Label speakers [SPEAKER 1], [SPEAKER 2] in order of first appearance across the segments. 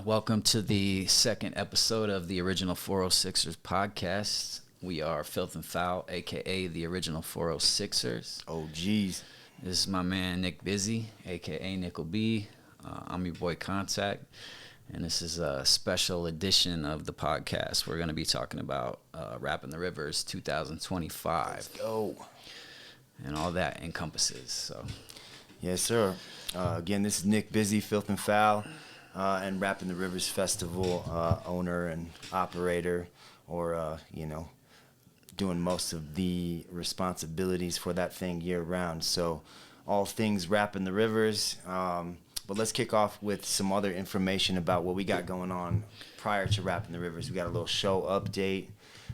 [SPEAKER 1] Welcome to the second episode of the original 406ers podcast. We are Filth and Foul, a.k.a. the original 406ers.
[SPEAKER 2] Oh, geez.
[SPEAKER 1] This is my man Nick Busy, a.k.a. Nickel B. I'm your boy Contact, and this is a special edition of the podcast. We're going to be talking about Rappin the Rivers 2025.
[SPEAKER 2] Let's go.
[SPEAKER 1] And all that encompasses. So,
[SPEAKER 2] yes, sir. Again, this is Nick Busy, Filth and Foul, and Rappin the Rivers Festival owner and operator, or, doing most of the responsibilities for that thing year round. So all things Rappin the Rivers. But let's kick off with some other information about what we got going on prior to Rappin the Rivers. We got a little show update.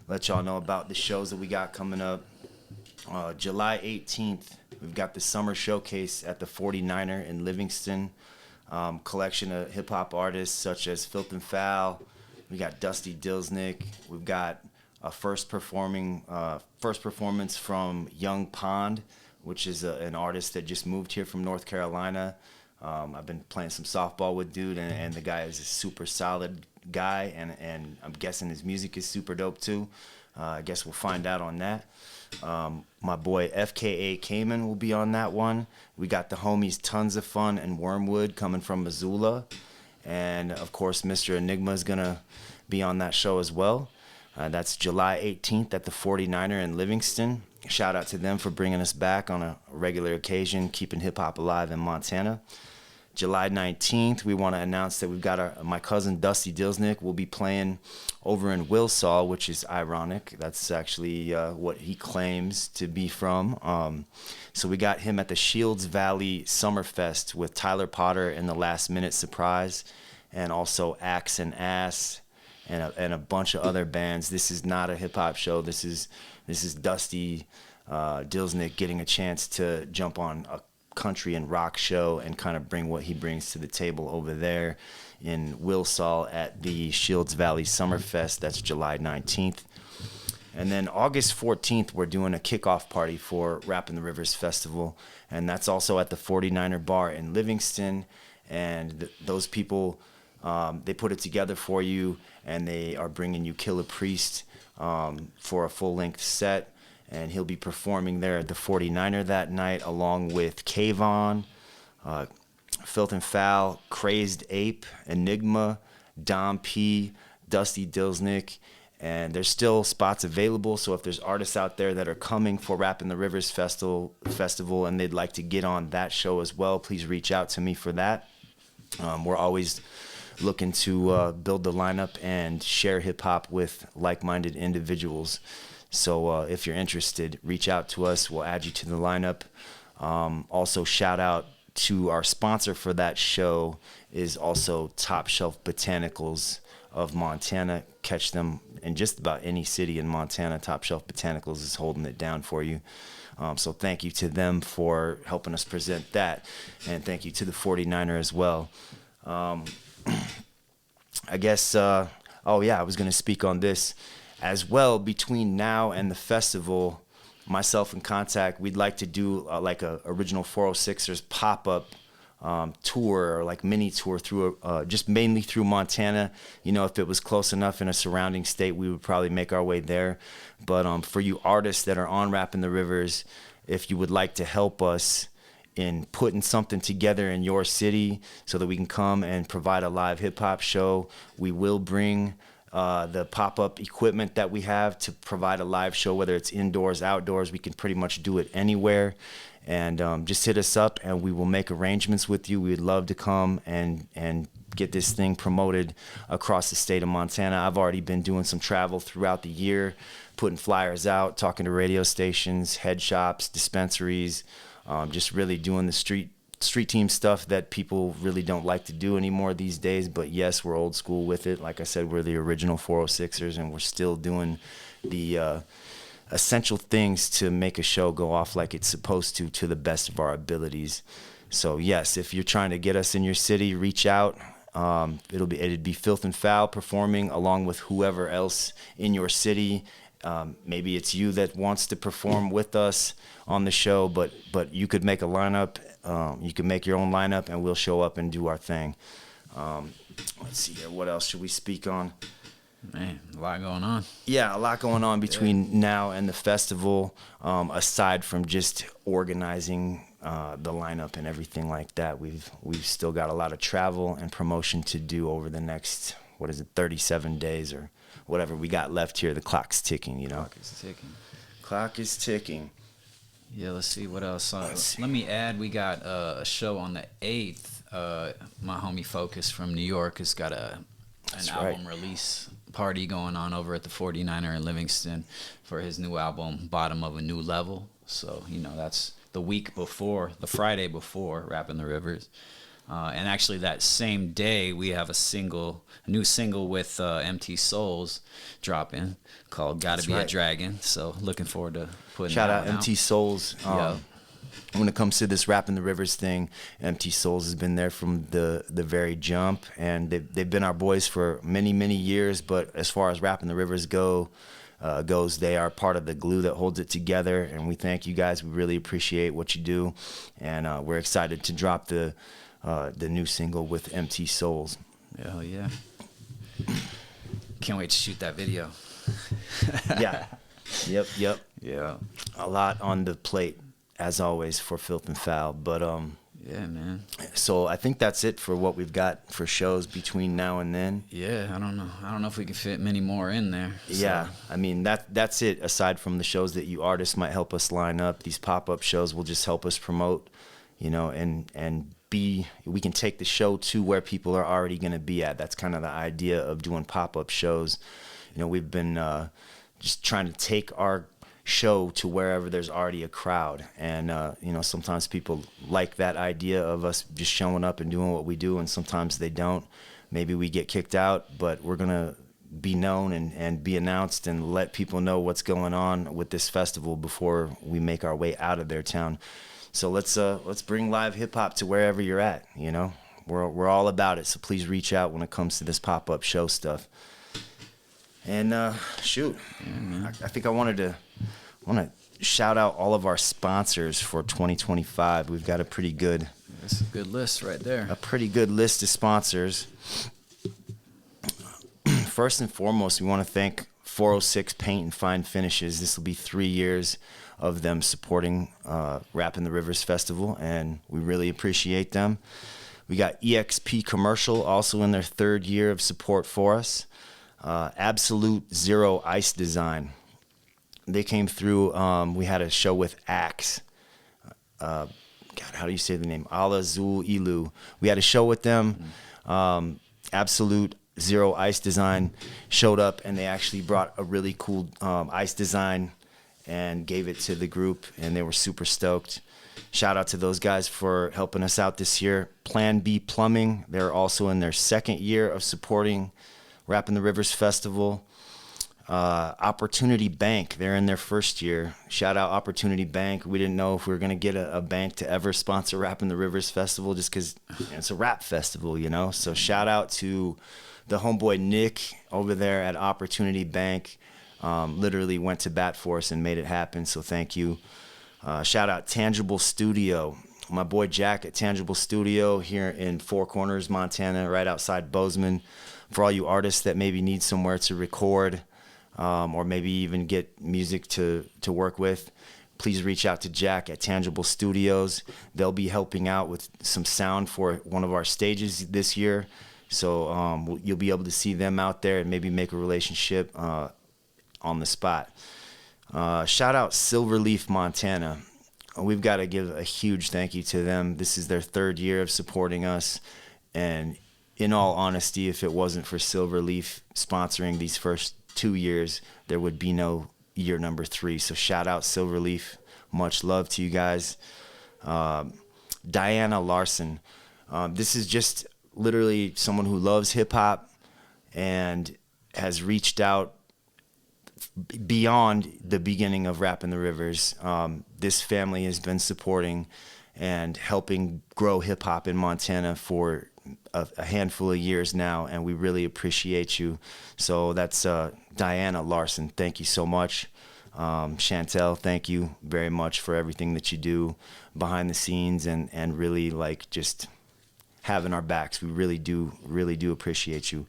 [SPEAKER 2] Let y'all know about the shows that we got coming up. July 18th, we've got the summer showcase at the 49er in Livingston. Collection of hip-hop artists such as Filth and Foul. We got Dusty Dillsnick. We've got a first performance from Young Pond, which is an artist that just moved here from North Carolina. I've been playing some softball with dude, and the guy is a super solid guy, and I'm guessing his music is super dope too. I guess we'll find out on that. My boy FKA Cayman will be on that one. We got the homies Tons of Fun and Wormwood coming from Missoula. And, of course, Mr. Enigma is going to be on that show as well. That's July 18th at the 49er in Livingston. Shout out to them for bringing us back on a regular occasion, keeping hip-hop alive in Montana. July 19th, we want to announce that we've got my cousin Dusty Dillsnick will be playing over in Wilsaw, which is ironic. That's actually what he claims to be from. So we got him at the Shields Valley Summerfest with Tyler Potter and the Last Minute Surprise, and also Axe and Ass, and a bunch of other bands. This is not a hip-hop show. This is Dusty Dillsnick getting a chance to jump on a country and rock show and kind of bring what he brings to the table over there in Wilsaw at the Shields Valley Summerfest. That's July 19th. And then August 14th, we're doing a kickoff party for Rappin the Rivers Festival, and that's also at the 49er Bar in Livingston. And those people, they put it together for you, and they are bringing you Killer Priest for a full-length set. And he'll be performing there at the 49er that night, along with Kayvon, Filth and Foul, Crazed Ape, Enigma, Dom P, Dusty Dillsnick. And there's still spots available, so if there's artists out there that are coming for Rappin the Rivers Festival and they'd like to get on that show as well, please reach out to me for that. We're always looking to build the lineup and share hip-hop with like-minded individuals. So if you're interested, reach out to us. We'll add you to the lineup. Also, shout out to our sponsor for that show is also Top Shelf Botanicals of Montana. Catch them in just about any city in Montana. Top Shelf Botanicals is holding it down for you. So thank you to them for helping us present that. And thank you to the 49er as well. I guess, I was going to speak on this. As well, between now and the festival, myself and Contact, we'd like to do like a original 406ers pop-up tour, or like mini tour through just mainly through Montana. You know, if it was close enough in a surrounding state, we would probably make our way there. But for you artists that are on Rappin the Rivers, if you would like to help us in putting something together in your city so that we can come and provide a live hip-hop show, we will bring the pop-up equipment that we have to provide a live show, whether it's indoors, outdoors. We can pretty much do it anywhere. And just hit us up and we will make arrangements with you. We'd love to come and get this thing promoted across the state of Montana. I've already been doing some travel throughout the year, putting flyers out, talking to radio stations, head shops, dispensaries, just really doing the street team stuff that people really don't like to do anymore these days. But yes, we're old school with it. Like I said, we're the original 406ers, and we're still doing the essential things to make a show go off like it's supposed to the best of our abilities. So yes, if you're trying to get us in your city, reach out. It'd be Filth and Foul performing along with whoever else in your city. Maybe it's you that wants to perform with us on the show, but you could make a lineup. You can make your own lineup, and we'll show up and do our thing. Let's see here. What else should we speak on?
[SPEAKER 1] Man, a lot going on.
[SPEAKER 2] Yeah, a lot going on between now and the festival, aside from just organizing the lineup and everything like that. We've still got a lot of travel and promotion to do over the next, 37 days or whatever we got left here. The clock's ticking, you know.
[SPEAKER 1] Clock is ticking.
[SPEAKER 2] Clock is ticking.
[SPEAKER 1] Yeah, let's see what else. Let me add, we got a show on the 8th. My homie Focus from New York has got an album release party going on over at the 49er in Livingston for his new album, Bottom of a New Level. So, that's the week before, the Friday before Rappin the Rivers. And actually that same day, we have a new single with MT Souls dropping called Gotta Be a Dragon. So looking forward to putting
[SPEAKER 2] Shout
[SPEAKER 1] that
[SPEAKER 2] out
[SPEAKER 1] one
[SPEAKER 2] MT Souls. When it comes to this Rappin the Rivers thing, MT Souls has been there from the very jump, and they've been our boys for many, many years. But as far as Rappin the Rivers goes, they are part of the glue that holds it together, and we thank you guys. We really appreciate what you do, and we're excited to drop the new single with MT Souls.
[SPEAKER 1] Hell yeah. Can't wait to shoot that video.
[SPEAKER 2] Yeah. Yep.
[SPEAKER 1] Yeah.
[SPEAKER 2] A lot on the plate, as always, for Filth and Foul. But
[SPEAKER 1] yeah, man.
[SPEAKER 2] So I think that's it for what we've got for shows between now and then.
[SPEAKER 1] Yeah, I don't know if we can fit many more in there. So.
[SPEAKER 2] Yeah, I mean that's it. Aside from the shows that you artists might help us line up, these pop-up shows will just help us promote, and we can take the show to where people are already going to be at. That's kind of the idea of doing pop-up shows. We've been just trying to take our show to wherever there's already a crowd, and sometimes people like that idea of us just showing up and doing what we do, and sometimes they don't. Maybe we get kicked out, but we're gonna be known and be announced and let people know what's going on with this festival before we make our way out of their town. So let's bring live hip hop to wherever you're at. We're all about it, so please reach out when it comes to this pop-up show stuff. And shoot, I think I want to shout out all of our sponsors for 2025. We've got a pretty good
[SPEAKER 1] list right there.
[SPEAKER 2] A pretty good list of sponsors. First and foremost, we want to thank 406 Paint and Fine Finishes. This will be 3 years of them supporting Rappin the Rivers Festival, and we really appreciate them. We got EXP Commercial, also in their 3rd year of support for us. Absolute Zero Ice Design. They came through. We had a show with Axe. God, how do you say the name? Ala Zul Ilu. We had a show with them. Absolute Zero Ice Design showed up, and they actually brought a really cool ice design and gave it to the group, and they were super stoked. Shout out to those guys for helping us out this year. Plan B Plumbing. They're also in their 2nd year of supporting Rappin the Rivers Festival. Opportunity Bank, they're in their 1st year. Shout out Opportunity Bank. We didn't know if we were going to get a bank to ever sponsor Rappin the Rivers Festival, just because it's a rap festival, So shout out to the homeboy Nick over there at Opportunity Bank. Literally went to bat for us and made it happen, so thank you. Shout out Tangible Studio. My boy Jack at Tangible Studio here in Four Corners, Montana, right outside Bozeman. For all you artists that maybe need somewhere to record, or maybe even get music to work with, please reach out to Jack at Tangible Studios. They'll be helping out with some sound for one of our stages this year. So you'll be able to see them out there and maybe make a relationship on the spot. Shout out Silverleaf, Montana. We've got to give a huge thank you to them. This is their 3rd year of supporting us. And in all honesty, if it wasn't for Silverleaf sponsoring these first 2 years, there would be no year number 3. So shout out Silverleaf. Much love to you guys. Diana Larson. This is just literally someone who loves hip hop and has reached out beyond the beginning of Rappin the Rivers. This family has been supporting and helping grow hip hop in Montana for a handful of years now, and we really appreciate you. So that's Diana Larson. Thank you so much. Chantel, thank you very much for everything that you do behind the scenes and really just having our backs. We really do appreciate you.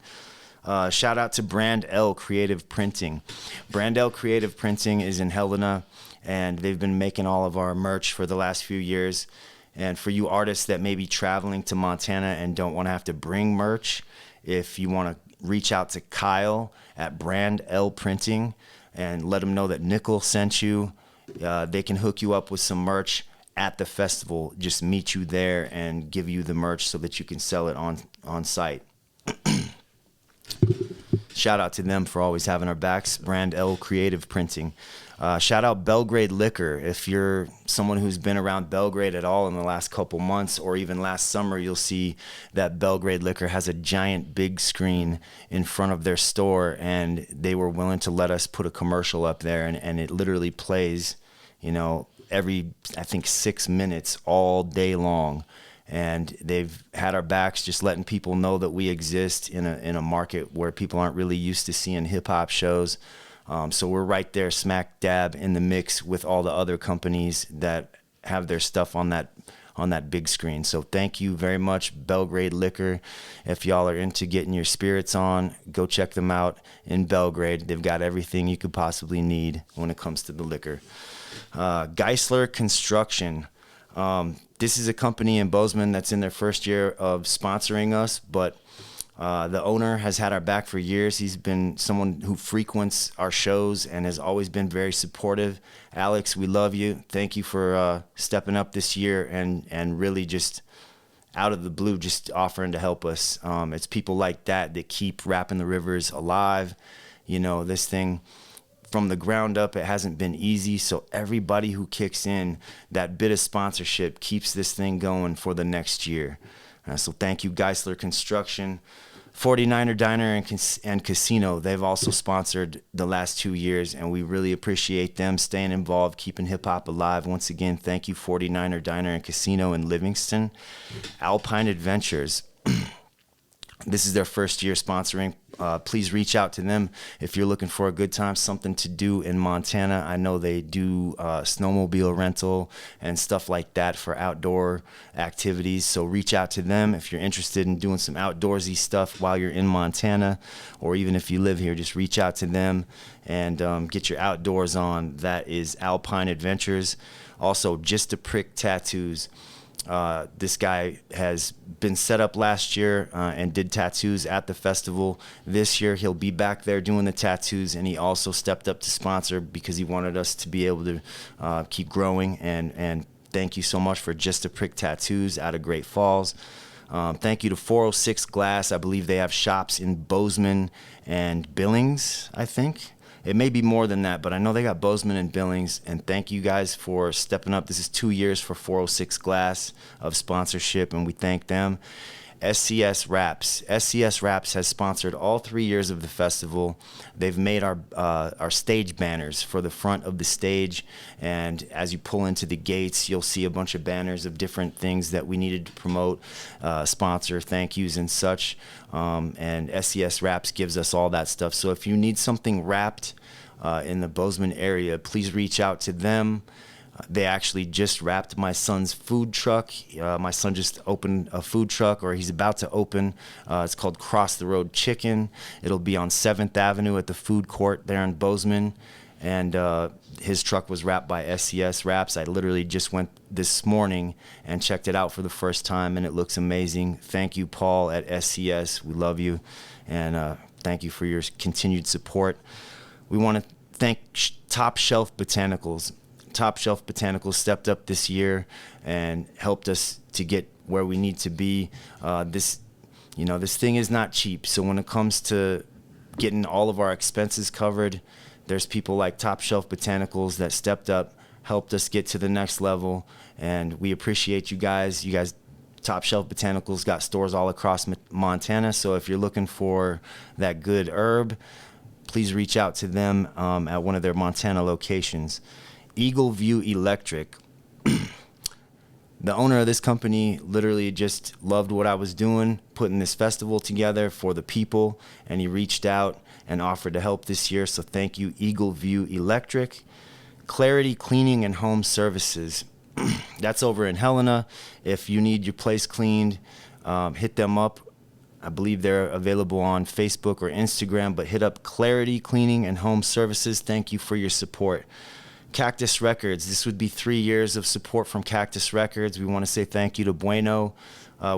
[SPEAKER 2] Shout out to Brand L Creative Printing. Brand L Creative Printing is in Helena, and they've been making all of our merch for the last few years. And for you artists that may be traveling to Montana and don't want to have to bring merch, if you want to reach out to Kyle at Brand L Printing and let them know that Nickel sent you, they can hook you up with some merch at the festival. Just meet you there and give you the merch so that you can sell it on site. Shout out to them for always having our backs. Brand L Creative Printing. Shout out Belgrade Liquor. If you're someone who's been around Belgrade at all in the last couple months or even last summer, you'll see that Belgrade Liquor has a giant big screen in front of their store, and they were willing to let us put a commercial up there, and it literally plays, every, I think, 6 minutes all day long. And they've had our backs, just letting people know that we exist in a market where people aren't really used to seeing hip-hop shows. So we're right there smack dab in the mix with all the other companies that have their stuff on that big screen. So thank you very much, Belgrade Liquor. If y'all are into getting your spirits on, go check them out in Belgrade. They've got everything you could possibly need when it comes to the liquor. Geisler Construction. This is a company in Bozeman that's in their first year of sponsoring us, but the owner has had our back for years. He's been someone who frequents our shows and has always been very supportive. Alex, we love you. Thank you for stepping up this year and really just out of the blue just offering to help us. It's people like that keep Rappin the Rivers alive. This thing, from the ground up, it hasn't been easy. So everybody who kicks in that bit of sponsorship keeps this thing going for the next year. So thank you, Geisler Construction. 49er Diner and Casino, they've also sponsored the last 2 years, and we really appreciate them staying involved, keeping hip-hop alive. Once again, thank you, 49er Diner and Casino in Livingston. Alpine Adventures. This is their first year sponsoring. Please reach out to them if you're looking for a good time, something to do in Montana. I know they do snowmobile rental and stuff like that for outdoor activities. So reach out to them if you're interested in doing some outdoorsy stuff while you're in Montana, or even if you live here, just reach out to them and get your outdoors on. That is Alpine Adventures. Also, Just a Prick Tattoos. This guy has been set up last year and did tattoos at the festival. This year he'll be back there doing the tattoos, and he also stepped up to sponsor because he wanted us to be able to keep growing. And thank you so much for Just a Prick Tattoos out of Great Falls. Thank you to 406 Glass. I believe they have shops in Bozeman and Billings, I think. It may be more than that, but I know they got Bozeman and Billings, and thank you guys for stepping up. This is 2 years for 406 Glass of sponsorship, and we thank them. SCS Wraps. SCS Wraps has sponsored all 3 years of the festival. They've made our stage banners for the front of the stage, and as you pull into the gates, you'll see a bunch of banners of different things that we needed to promote, sponsor, thank yous, and such. And SCS Wraps gives us all that stuff. So if you need something wrapped in the Bozeman area, please reach out to them. They actually just wrapped my son's food truck. My son just opened a food truck, or he's about to open. It's called Cross the Road Chicken. It'll be on 7th Avenue at the food court there in Bozeman. And his truck was wrapped by SCS Wraps. I literally just went this morning and checked it out for the first time, and it looks amazing. Thank you, Paul at SCS. We love you, and thank you for your continued support. We want to thank Top Shelf Botanicals. Top Shelf Botanicals stepped up this year and helped us to get where we need to be. This thing is not cheap. So when it comes to getting all of our expenses covered, there's people like Top Shelf Botanicals that stepped up, helped us get to the next level, and we appreciate you guys. You guys, Top Shelf Botanicals got stores all across Montana. So if you're looking for that good herb, please reach out to them at one of their Montana locations. Eagle View Electric. The owner of this company literally just loved what I was doing, putting this festival together for the people, and he reached out and offered to help this year. So thank you, Eagle View Electric. Clarity Cleaning and Home Services. That's over in Helena. If you need your place cleaned, hit them up. I believe they're available on Facebook or Instagram, but hit up Clarity Cleaning and Home Services. Thank you for your support. Cactus Records, this would be 3 years of support from Cactus Records. We want to say thank you to Bueno.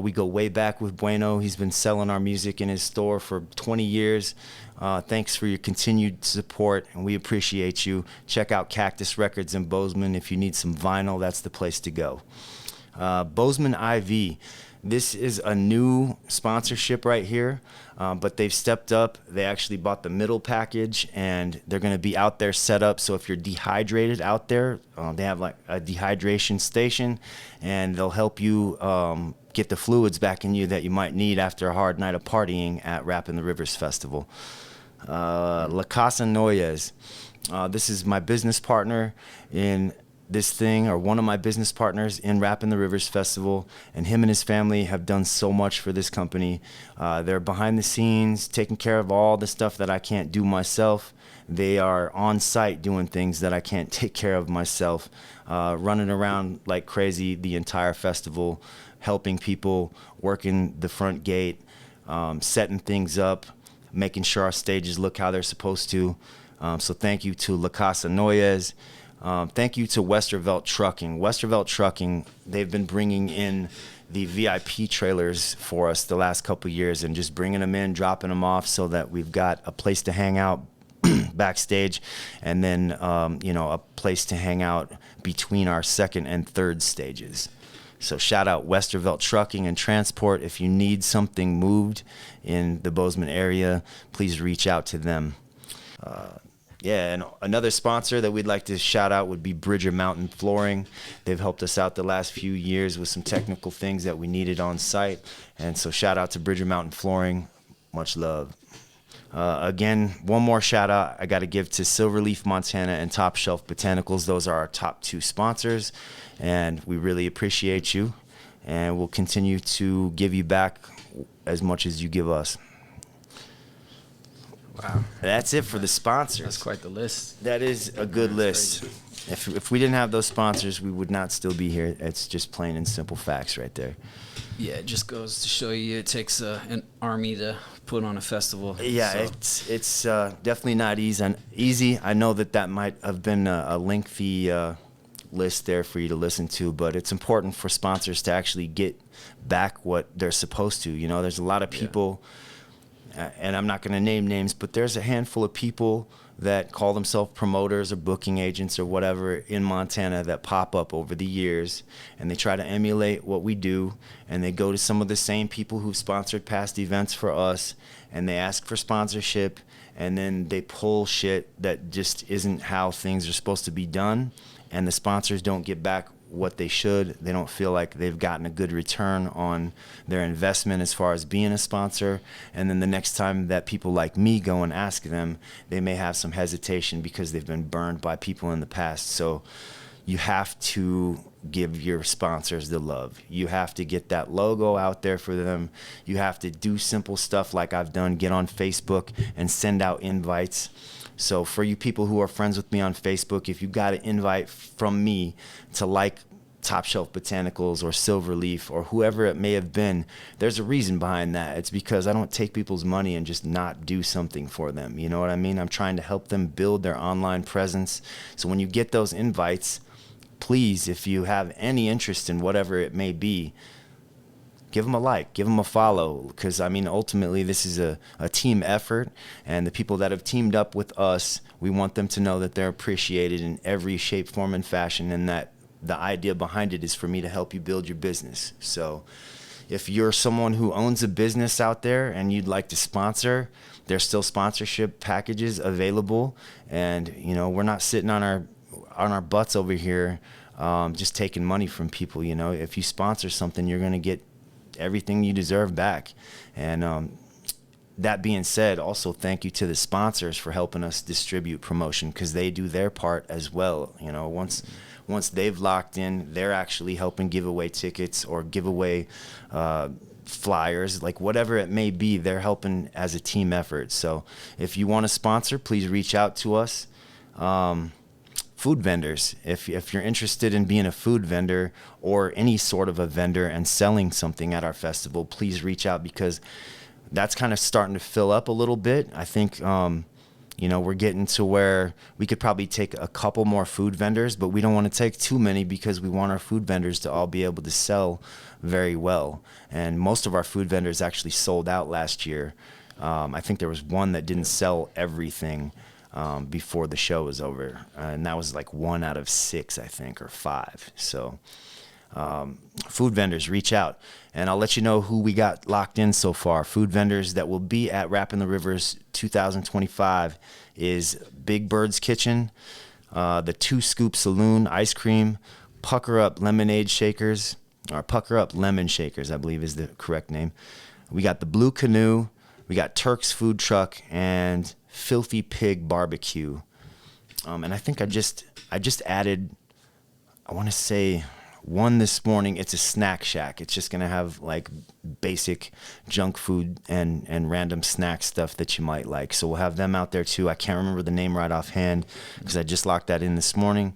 [SPEAKER 2] We go way back with Bueno. He's been selling our music in his store for 20 years. Thanks for your continued support, and we appreciate you. Check out Cactus Records in Bozeman. If you need some vinyl, that's the place to go. Bozeman IV. This is a new sponsorship right here, but they've stepped up. They actually bought the middle package, and they're going to be out there set up. So if you're dehydrated out there, they have like a dehydration station, and they'll help you get the fluids back in you that you might need after a hard night of partying at Rappin the Rivers Festival. La Casa Noyes. This is my business partner in this thing, or one of my business partners in Rappin the Rivers Festival, and him and his family have done so much for this company. They're behind the scenes, taking care of all the stuff that I can't do myself. They are on site doing things that I can't take care of myself, running around like crazy the entire festival, helping people, working the front gate, setting things up, making sure our stages look how they're supposed to. So thank you to La Casa Noyes. Thank you to Westervelt Trucking. Westervelt Trucking, they've been bringing in the VIP trailers for us the last couple years, and just bringing them in, dropping them off, so that we've got a place to hang out backstage, and then a place to hang out between our second and third stages. So shout out Westervelt Trucking and Transport. If you need something moved in the Bozeman area, please reach out to them. Yeah, and another sponsor that we'd like to shout out would be Bridger Mountain Flooring. They've helped us out the last few years with some technical things that we needed on site. And so shout out to Bridger Mountain Flooring. Much love. Again, one more shout out I got to give to Silverleaf Montana and Top Shelf Botanicals. Those are our top two sponsors, and we really appreciate you. And we'll continue to give you back as much as you give us.
[SPEAKER 1] Wow.
[SPEAKER 2] That's it for the sponsors.
[SPEAKER 1] That's quite the list.
[SPEAKER 2] That is a good list.
[SPEAKER 1] Crazy.
[SPEAKER 2] If we didn't have those sponsors, we would not still be here. It's just plain and simple facts right there.
[SPEAKER 1] Yeah, it just goes to show you it takes an army to put on a festival.
[SPEAKER 2] Yeah,
[SPEAKER 1] so.
[SPEAKER 2] it's definitely not easy. I know that might have been a lengthy list there for you to listen to, but it's important for sponsors to actually get back what they're supposed to. You know, there's a lot of people... and I'm not going to name names, but there's a handful of people that call themselves promoters or booking agents or whatever in Montana that pop up over the years, and they try to emulate what we do, and they go to some of the same people who've sponsored past events for us, and they ask for sponsorship, and then they pull shit that just isn't how things are supposed to be done, and the sponsors don't get back what they should. They don't feel like they've gotten a good return on their investment as far as being a sponsor. And then the next time that people like me go and ask them, they may have some hesitation because they've been burned by people in the past. So you have to give your sponsors the love. You have to get that logo out there for them. You have to do simple stuff like I've done, get on Facebook and send out invites. So for you people who are friends with me on Facebook, if you got an invite from me to like Top Shelf Botanicals or Silverleaf or whoever it may have been, there's a reason behind that. It's because I don't take people's money and just not do something for them. You know what I mean? I'm trying to help them build their online presence. So when you get those invites, please, if you have any interest in whatever it may be, give them a like, give them a follow, because, I mean, ultimately this is a team effort, and the people that have teamed up with us, we want them to know that they're appreciated in every shape, form, and fashion, and that the idea behind it is for me to help you build your business. So if you're someone who owns a business out there and you'd like to sponsor, there's still sponsorship packages available, and, you know, we're not sitting on our butts over here just taking money from people. You know, if you sponsor something, you're going to get everything you deserve back. And that being said, also thank you to the sponsors for helping us distribute promotion, because they do their part as well. You know, once they've locked in, they're actually helping give away tickets or give away flyers, like whatever it may be, they're helping as a team effort. So if you want to sponsor, please reach out to us. food vendors. If you're interested in being a food vendor or any sort of a vendor and selling something at our festival, please reach out, because that's kind of starting to fill up a little bit. I think, we're getting to where we could probably take a couple more food vendors, but we don't want to take too many because we want our food vendors to all be able to sell very well. And most of our food vendors actually sold out last year. I think there was one that didn't sell everything before the show was over, and that was like 1 out of 6, I think, or 5. So food vendors, reach out, and I'll let you know who we got locked in so far. Food vendors that will be at Rappin the Rivers 2025 is Big Bird's Kitchen, the 2 Scoop Saloon Ice Cream, Pucker Up Lemonade Shakers, or Pucker Up Lemon Shakers, I believe is the correct name. We got the Blue Canoe, we got Turk's Food Truck, and Filthy Pig Barbecue. And I think I just added, I want to say, one this morning. It's a snack shack. It's just going to have like basic junk food and random snack stuff that you might like. So we'll have them out there too. I can't remember the name right offhand because I just locked that in this morning.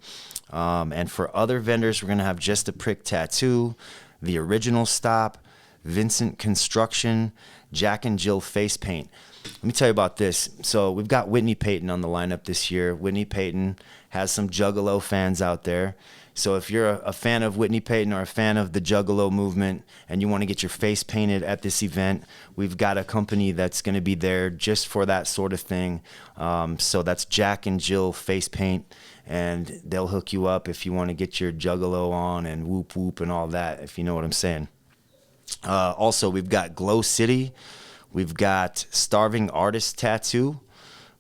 [SPEAKER 2] And for other vendors, we're going to have Just a Prick Tattoo, The Original Stop, Vincent Construction, Jack and Jill Face Paint. Let me tell you about this. So we've got Whitney Payton on the lineup this year. Whitney Payton has some Juggalo fans out there. So if you're a fan of Whitney Payton or a fan of the Juggalo movement and you want to get your face painted at this event, we've got a company that's going to be there just for that sort of thing. So that's Jack and Jill Face Paint, and they'll hook you up if you want to get your Juggalo on and whoop whoop and all that, if you know what I'm saying. Also, we've got Glow City. We've got Starving Artist Tattoo.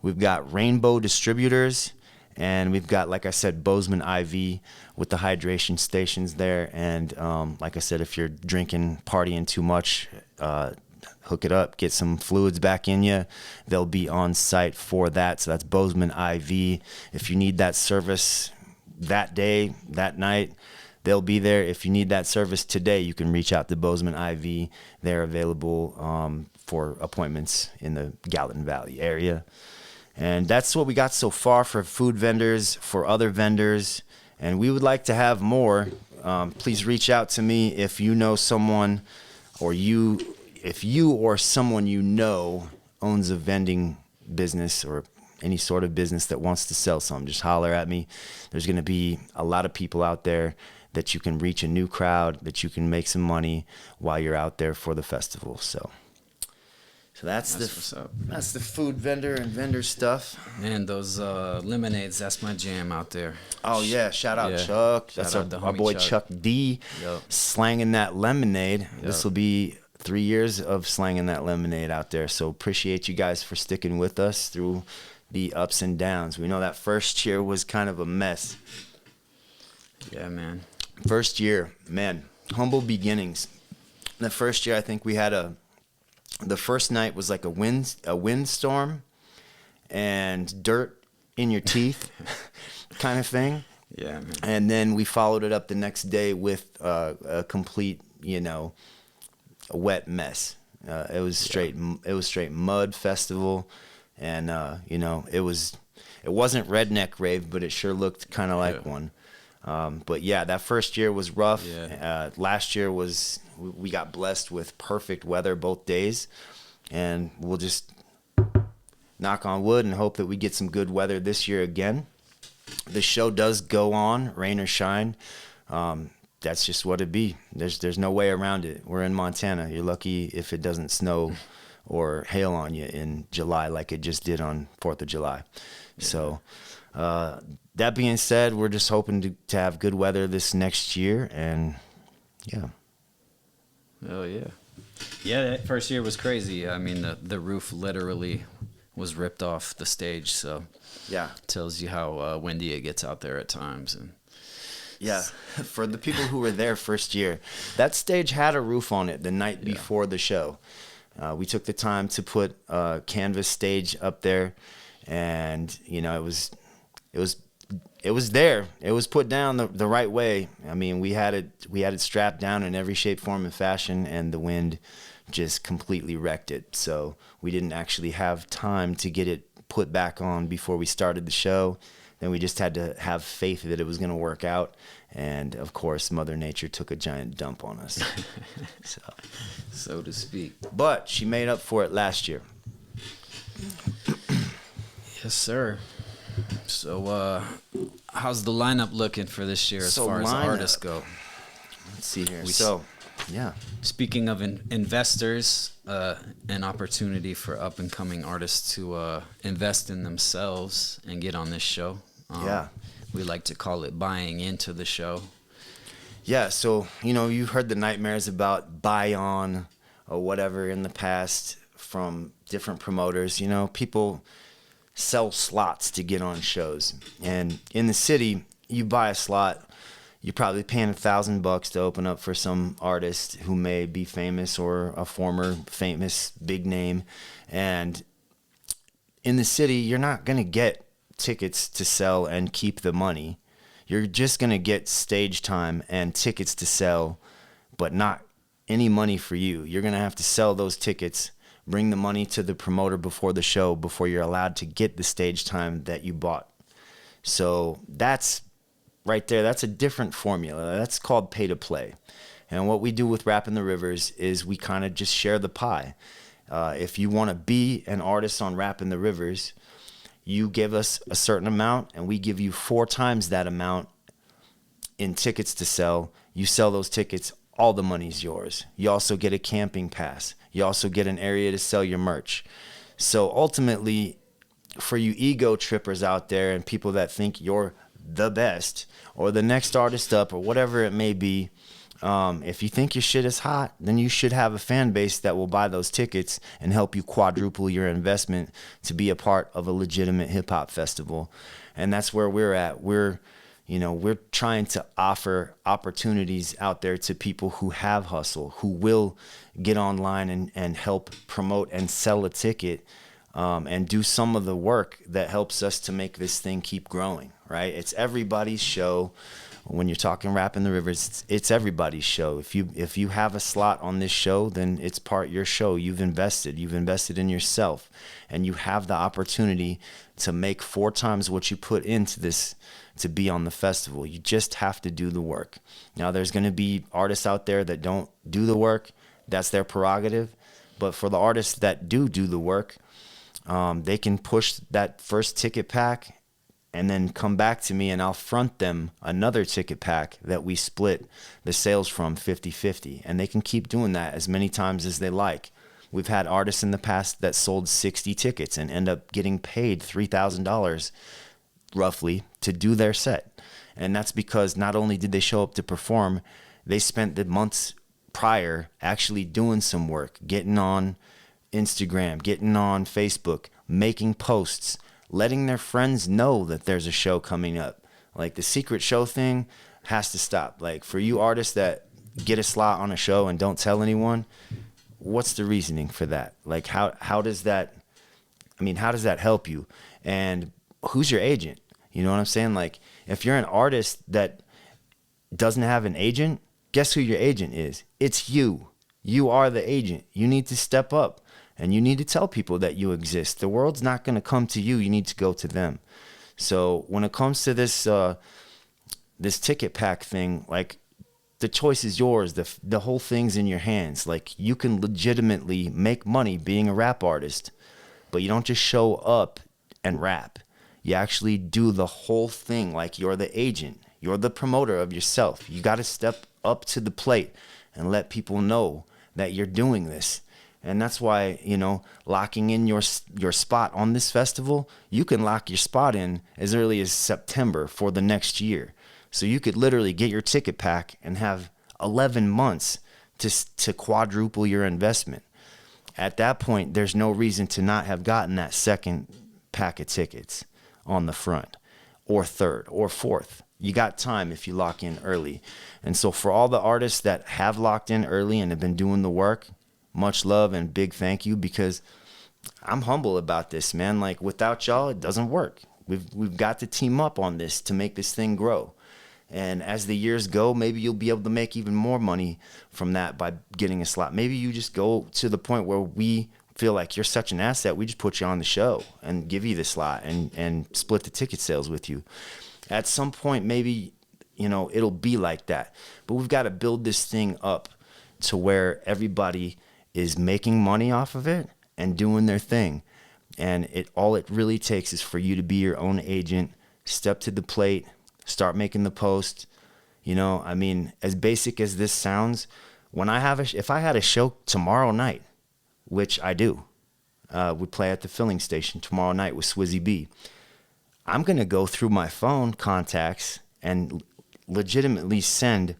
[SPEAKER 2] We've got Rainbow Distributors. And we've got, like I said, Bozeman IV with the hydration stations there. And like I said, if you're drinking, partying too much, hook it up, get some fluids back in you. They'll be on site for that. So that's Bozeman IV. If you need that service that day, that night, they'll be there. If you need that service today, you can reach out to Bozeman IV. They're available for appointments in the Gallatin Valley area. And that's what we got so far for food vendors, for other vendors. And we would like to have more. Please reach out to me if you know someone, or if you or someone you know owns a vending business or any sort of business that wants to sell something. Just holler at me. There's going to be a lot of people out there that you can reach, a new crowd, that you can make some money while you're out there for the festival. So that's
[SPEAKER 1] what's up.
[SPEAKER 2] That's the food vendor and vendor stuff.
[SPEAKER 1] Man, those lemonades, that's my jam out there.
[SPEAKER 2] Oh yeah, shout out Chuck. That's our boy Chuck D.
[SPEAKER 1] Yep.
[SPEAKER 2] Slanging that lemonade.
[SPEAKER 1] Yep.
[SPEAKER 2] This will be 3 years of slanging that lemonade out there. So appreciate you guys for sticking with us through the ups and downs. We know that first year was kind of a mess.
[SPEAKER 1] Yeah, man.
[SPEAKER 2] First year, man, humble beginnings. The first year, I think we had the first night was like a windstorm and dirt in your teeth kind of thing.
[SPEAKER 1] Yeah, man.
[SPEAKER 2] And then we followed it up the next day with a complete, a wet mess. It was straight mud festival, and it wasn't redneck rave, but it sure looked kind of like one. But yeah, that first year was rough.
[SPEAKER 1] Yeah.
[SPEAKER 2] Last year we got blessed with perfect weather both days, and we'll just knock on wood and hope that we get some good weather this year again. The show does go on, rain or shine. That's just what it be. There's no way around it. We're in Montana. You're lucky if it doesn't snow or hail on you in July like it just did on 4th of July. Yeah. So that being said, we're just hoping to have good weather this next year, and yeah.
[SPEAKER 1] Oh yeah. Yeah, that first year was crazy. I mean, the roof literally was ripped off the stage, so
[SPEAKER 2] yeah,
[SPEAKER 1] tells you how windy it gets out there at times. And
[SPEAKER 2] yeah, for the people who were there first year, that stage had a roof on it the night before the show. We took the time to put a canvas stage up there, and it was there. It was put down the right way. I mean, we had it strapped down in every shape, form, and fashion, and the wind just completely wrecked it. So we didn't actually have time to get it put back on before we started the show. then we just had to have faith that it was going to work out. And of course, Mother Nature took a giant dump on us,
[SPEAKER 1] so to speak.
[SPEAKER 2] But she made up for it last year.
[SPEAKER 1] Yes, sir. So, how's the lineup looking for this year as far as artists go?
[SPEAKER 2] Let's see here. Yeah.
[SPEAKER 1] Speaking of investors, an opportunity for up-and-coming artists to invest in themselves and get on this show. We like to call it buying into the show.
[SPEAKER 2] Yeah, so, you've heard the nightmares about buy on or whatever in the past from different promoters. People sell slots to get on shows. And in the city, you buy a slot, you're probably paying $1,000 to open up for some artist who may be famous or a former famous big name. And in the city, you're not going to get tickets to sell and keep the money. You're just going to get stage time and tickets to sell, but not any money for you. You're going to have to sell those tickets, bring the money to the promoter before the show before you're allowed to get the stage time that you bought. So that's right there. That's a different formula. That's called pay to play. And what we do with Rappin the Rivers is we kind of just share the pie. If you want to be an artist on Rappin the Rivers, you give us a certain amount and we give you 4 times that amount in tickets to sell. You sell those tickets, all the money's yours. You also get a camping pass. You also get an area to sell your merch. So ultimately, for you ego trippers out there and people that think you're the best or the next artist up or whatever it may be, if you think your shit is hot, then you should have a fan base that will buy those tickets and help you quadruple your investment to be a part of a legitimate hip-hop festival. And that's where we're at. We're trying to offer opportunities out there to people who have hustle, who will get online and help promote and sell a ticket, and do some of the work that helps us to make this thing keep growing, right? It's everybody's show. When you're talking Rappin the Rivers, it's everybody's show. If you have a slot on this show, then it's part your show. You've invested in yourself, and you have the opportunity to make 4 times what you put into this to be on the festival. You just have to do the work. Now, there's going to be artists out there that don't do the work. That's their prerogative. But for the artists that do the work, they can push that first ticket pack and then come back to me and I'll front them another ticket pack that we split the sales from 50-50. And they can keep doing that as many times as they like. We've had artists in the past that sold 60 tickets and end up getting paid $3,000 roughly to do their set. And that's because not only did they show up to perform, they spent the months prior actually doing some work, getting on Instagram, getting on Facebook, making posts, letting their friends know that there's a show coming up. Like, the secret show thing has to stop. Like, for you artists that get a slot on a show and don't tell anyone, what's the reasoning for that? Like, how does that help you? And who's your agent? You know what I'm saying? Like, if you're an artist that doesn't have an agent, guess who your agent is? It's you. You are the agent. You need to step up. And you need to tell people that you exist. The world's not going to come to you. You need to go to them. So when it comes to this this ticket pack thing, like, the choice is yours. The whole thing's in your hands. Like, you can legitimately make money being a rap artist, but you don't just show up and rap. You actually do the whole thing like you're the agent. You're the promoter of yourself. You got to step up to the plate and let people know that you're doing this. And that's why, locking in your spot on this festival, you can lock your spot in as early as September for the next year. So you could literally get your ticket pack and have 11 months to quadruple your investment. At that point, there's no reason to not have gotten that second pack of tickets on the front, or third, or fourth. You got time if you lock in early. And so for all the artists that have locked in early and have been doing the work, much love and big thank you, because I'm humble about this, man. Like, without y'all, it doesn't work. We've got to team up on this to make this thing grow. And as the years go, maybe you'll be able to make even more money from that by getting a slot. Maybe you just go to the point where we feel like you're such an asset, we just put you on the show and give you the slot and split the ticket sales with you. At some point, maybe, it'll be like that. But we've got to build this thing up to where everybody is making money off of it and doing their thing. And all it really takes is for you to be your own agent, step to the plate, start making the post. As basic as this sounds, if I had a show tomorrow night, which I do, we play at the filling station tomorrow night with Swizzy B, I'm going to go through my phone contacts and legitimately send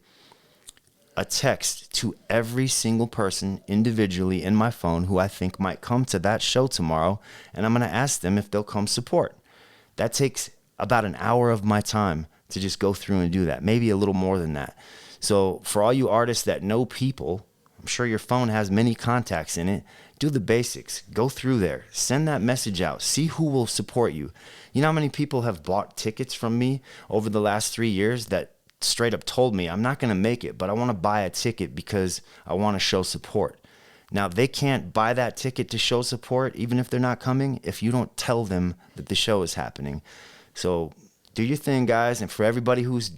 [SPEAKER 2] a text to every single person individually in my phone who I think might come to that show tomorrow, and I'm going to ask them if they'll come support. That takes about an hour of my time to just go through and do that, maybe a little more than that. So for all you artists that know people, I'm sure your phone has many contacts in it. Do the basics. Go through there. Send that message out. See who will support you. You know how many people have bought tickets from me over the last 3 years that straight up told me, I'm not going to make it, but I want to buy a ticket because I want to show support. Now, they can't buy that ticket to show support, even if they're not coming, if you don't tell them that the show is happening. So do your thing, guys. And for everybody who's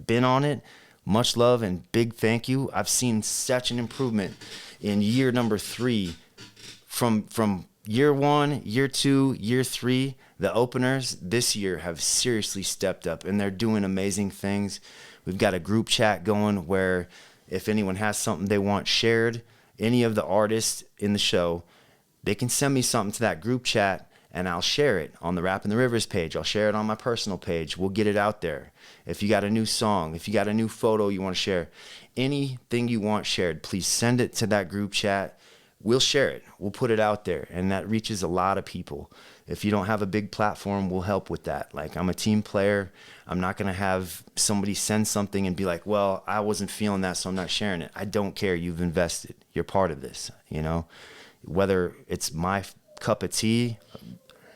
[SPEAKER 2] been on it, much love and big thank you. I've seen such an improvement in year number 3 from year 1, year 2, year 3. The openers this year have seriously stepped up, and they're doing amazing things. We've got a group chat going where if anyone has something they want shared, any of the artists in the show, they can send me something to that group chat, and I'll share it on the Rappin the Rivers page. I'll share it on my personal page. We'll get it out there. If you got a new song, if you got a new photo you want to share, anything you want shared, please send it to that group chat. We'll share it. We'll put it out there, and that reaches a lot of people. If you don't have a big platform, we'll help with that. Like, I'm a team player. I'm not going to have somebody send something and be like, well, I wasn't feeling that, so I'm not sharing it. I don't care. You've invested. You're part of this, Whether it's my cup of tea,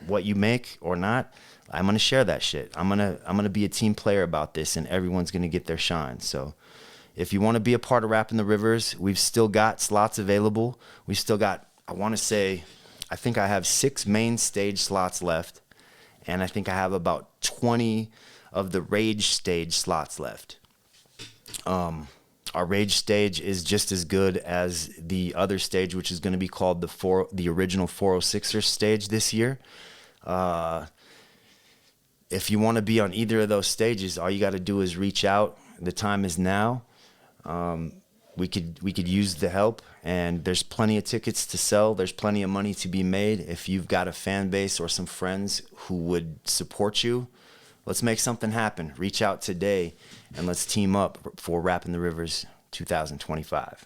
[SPEAKER 2] what you make or not, I'm going to share that shit. I'm going to be a team player about this, and everyone's going to get their shine. So if you want to be a part of Rappin the Rivers, we've still got slots available. We've still got, I think I have 6 main stage slots left, and I think I have about 20 of the Rage stage slots left. Our Rage stage is just as good as the other stage, which is going to be called the original 406ers stage this year. If you want to be on either of those stages, all you got to do is reach out. The time is now. We could use the help, and there's plenty of tickets to sell. There's plenty of money to be made. If you've got a fan base or some friends who would support you, let's make something happen. Reach out today, and let's team up for Rappin the Rivers 2025.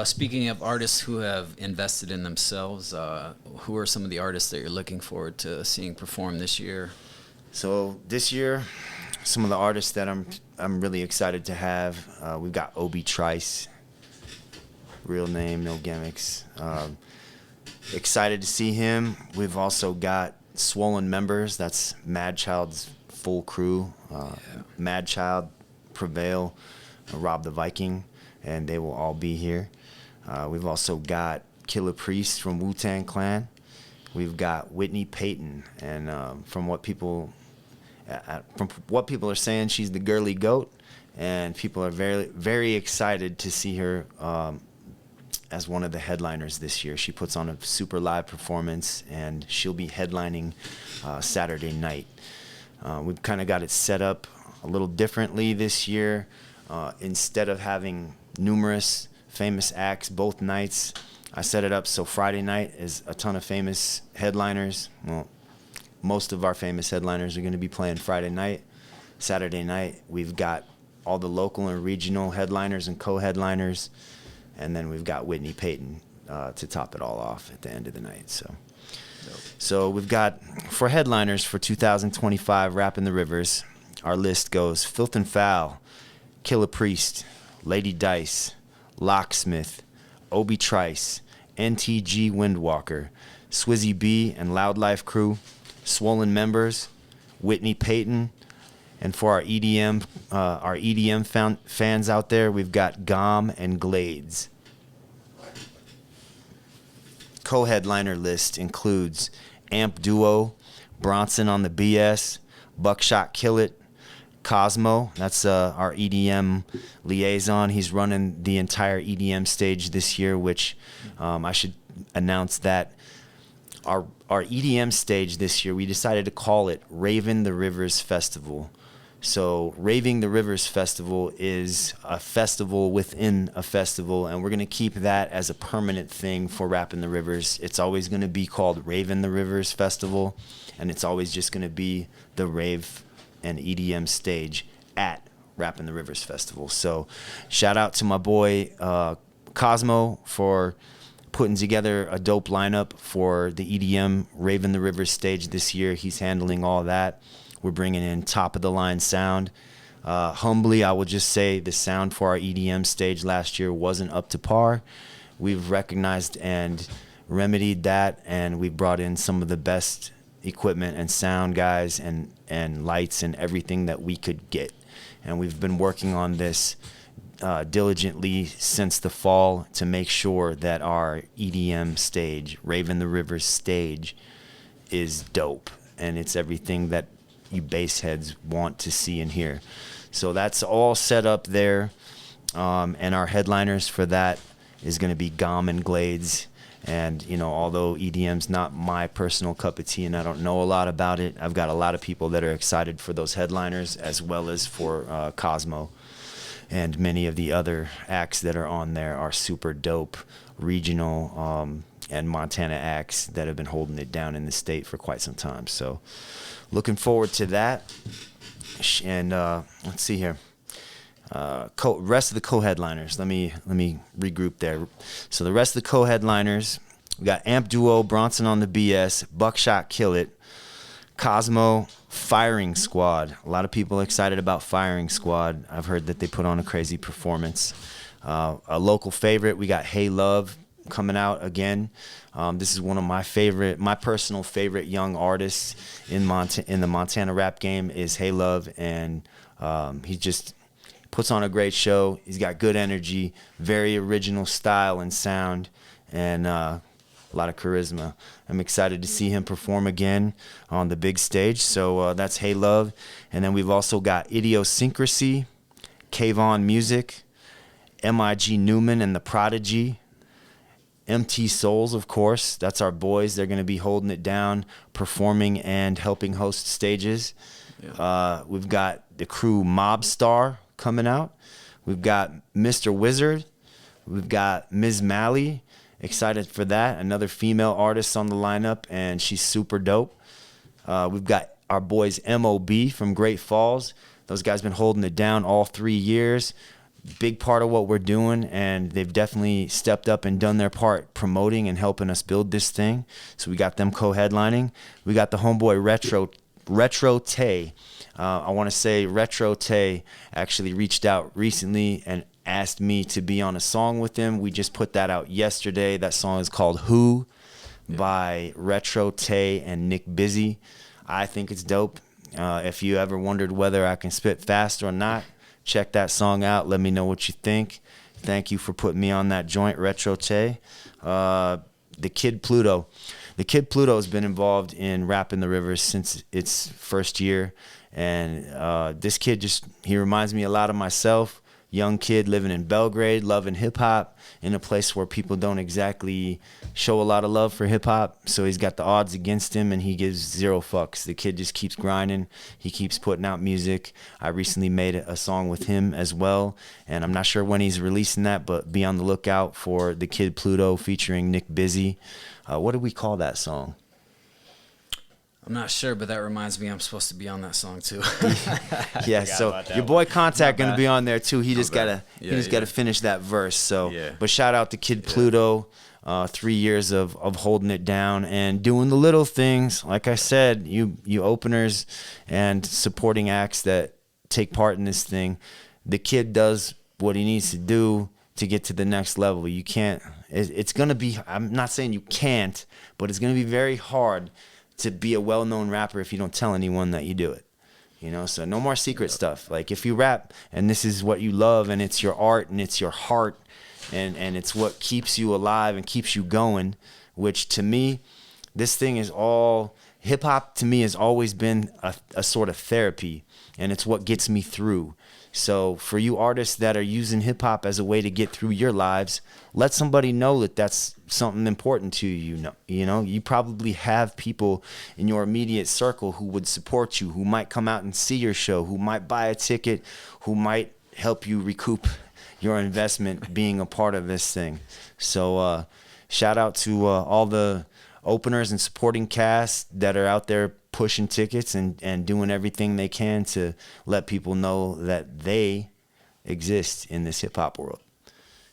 [SPEAKER 1] Speaking of artists who have invested in themselves, who are some of the artists that you're looking forward to seeing perform this year?
[SPEAKER 2] So this year, some of the artists that I'm really excited to have, we've got Obi Trice, real name, no gimmicks. Excited to see him. We've also got Swollen Members. That's Mad Child's full crew. Mad Child, Prevail, Rob the Viking, and they will all be here. We've also got Killer Priest from Wu-Tang Clan. We've got Whitney Payton, and from what people are saying, she's the girly goat, and people are very, very excited to see her as one of the headliners this year. She puts on a super live performance, and she'll be headlining Saturday night. We've kind of got it set up a little differently this year. Instead of having numerous famous acts both nights, I set it up so Friday night is a ton of famous headliners. Well, most of our famous headliners are going to be playing Friday night. Saturday night, we've got all the local and regional headliners and co-headliners, and then we've got Whitney Payton to top it all off at the end of the night. So we've got, for headliners for 2025 Rappin the Rivers, our list goes Filth and Foul, Killer Priest, Lady Dice, Locksmith, Obi Trice, NTG Windwalker, Swizzy B and Loud Life Crew, Swollen Members, Whitney Payton, and for our EDM fans out there, we've got Gom and Glades. co-headliner list includes Amp Duo, Bronson on the BS, Buckshot Kill It, Cosmo, that's our EDM liaison. He's running the entire EDM stage this year, which I should announce that our EDM stage this year, we decided to call it Rappin the Rivers Festival. So Rappin the Rivers Festival is a festival within a festival, and we're going to keep that as a permanent thing for Rappin the Rivers. It's always going to be called Rappin the Rivers Festival, and it's always just going to be the rave and EDM stage at Rappin the Rivers Festival. So shout out to my boy Cosmo for putting together a dope lineup for the EDM Rappin the Rivers stage this year. He's handling all that. We're bringing in top of the line sound. Humbly, I will just say the sound for our EDM stage last year wasn't up to par. We've recognized and remedied that, and we brought in some of the best equipment and sound guys and lights and everything that we could get. And we've been working on this diligently since the fall to make sure that our EDM stage, Rappin the Rivers stage, is dope. And it's everything that you bass heads want to see and hear. So that's all set up there. And our headliners for that is going to be Gom and Glades. And, you know, although EDM's not my personal cup of tea and I don't know a lot about it, I've got a lot of people that are excited for those headliners as well as for Cosmo. And many of the other acts that are on there are super dope, regional and Montana acts that have been holding it down in the state for quite some time. So looking forward to that. And let's see here. Rest of the co-headliners. Let me regroup there. So the rest of the co-headliners, we got Amp Duo, Bronson on the BS, Buckshot Kill It, Cosmo, Firing Squad. A lot of people excited about Firing Squad. I've heard that they put on a crazy performance. A local favorite, we got Hey Love coming out again. This is one of my personal favorite young artists in the Montana rap game is Hey Love, and he just puts on a great show. He's got good energy, very original style and sound, and a lot of charisma. I'm excited to see him perform again on the big stage. So that's Hey Love. And then we've also got Idiosyncrasy, Kayvon Music, MIG Newman and the Prodigy, MT Souls, of course. That's our boys. They're going to be holding it down, performing and helping host stages. Yeah. We've got the crew Mobstar coming out. We've got Mr. Wizard. We've got Ms. Mally. Excited for that. Another female artist on the lineup, and she's super dope. We've got our boys MOB from Great Falls. Those guys been holding it down all 3 years. Big part of what we're doing, and they've definitely stepped up and done their part promoting and helping us build this thing. So we got them co-headlining. We got the homeboy Retro Tay. I want to say Retro Tay actually reached out recently and asked me to be on a song with him. We just put that out yesterday. That song is called Who by Retro Tay and Nick Busy. I think it's dope. If you ever wondered whether I can spit fast or not, check that song out. Let me know what you think. Thank you for putting me on that joint, Retro Tay. The Kid Pluto. The Kid Pluto has been involved in Rappin the Rivers since its first year. And this kid he reminds me a lot of myself. Young kid living in Belgrade, loving hip-hop in a place where people don't exactly show a lot of love for hip-hop. So he's got the odds against him, and he gives zero fucks. The kid just keeps grinding. He keeps putting out music. I recently made a song with him as well, and I'm not sure when he's releasing that, but be on the lookout for The Kid Pluto featuring Nick Busy. What did we call that song?
[SPEAKER 1] I'm not sure, but that reminds me I'm supposed to be on that song too.
[SPEAKER 2] Yeah, so your boy Contact gonna be on there too. He just gotta finish that verse. So, but shout out to Kid Pluto, 3 years of holding it down and doing the little things. Like I said, you openers and supporting acts that take part in this thing. The kid does what he needs to do to get to the next level. You can't. It's gonna be. I'm not saying you can't, but it's gonna be very hard to be a well-known rapper if you don't tell anyone that you do it, you know? So no more secret stuff. Like if you rap and this is what you love and it's your art and it's your heart and it's what keeps you alive and keeps you going, which to me, this thing is all, hip hop to me has always been a sort of therapy, and it's what gets me through. So for you artists that are using hip hop as a way to get through your lives, let somebody know that that's something important to you. You know, you probably have people in your immediate circle who would support you, who might come out and see your show, who might buy a ticket, who might help you recoup your investment being a part of this thing. So shout out to all the openers and supporting cast that are out there pushing tickets and doing everything they can to let people know that they exist in this hip hop world.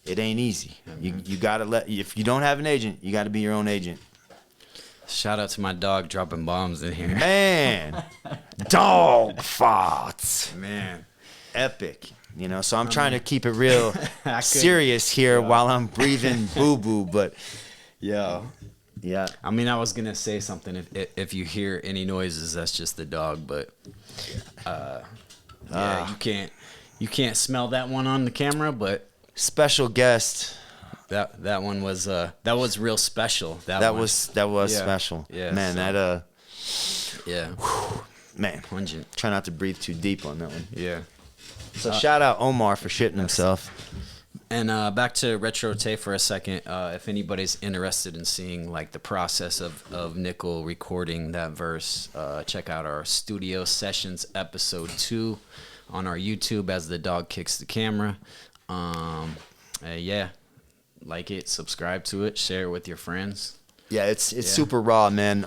[SPEAKER 2] It ain't easy. You gotta if you don't have an agent, you gotta be your own agent.
[SPEAKER 1] Shout out to my dog dropping bombs in here.
[SPEAKER 2] Man, dog farts.
[SPEAKER 1] Man,
[SPEAKER 2] epic. You know, so I'm trying to keep it real serious here while I'm breathing boo boo, but yeah.
[SPEAKER 1] I mean, I was gonna say something. If you hear any noises, that's just the dog. But you can't smell that one on the camera. But
[SPEAKER 2] special guest.
[SPEAKER 1] That one was real special. That was
[SPEAKER 2] special.
[SPEAKER 1] Yeah,
[SPEAKER 2] man.
[SPEAKER 1] So,
[SPEAKER 2] man.
[SPEAKER 1] Pungent.
[SPEAKER 2] Try not to breathe too deep on that one.
[SPEAKER 1] Yeah.
[SPEAKER 2] So shout out Omar for shitting himself.
[SPEAKER 1] And back to Retro Tay for a second. If anybody's interested in seeing like the process of Nickel recording that verse, check out our studio sessions episode 2 on our YouTube as the dog kicks the camera. Like it, subscribe to it, share it with your friends.
[SPEAKER 2] Yeah, it's super raw, man.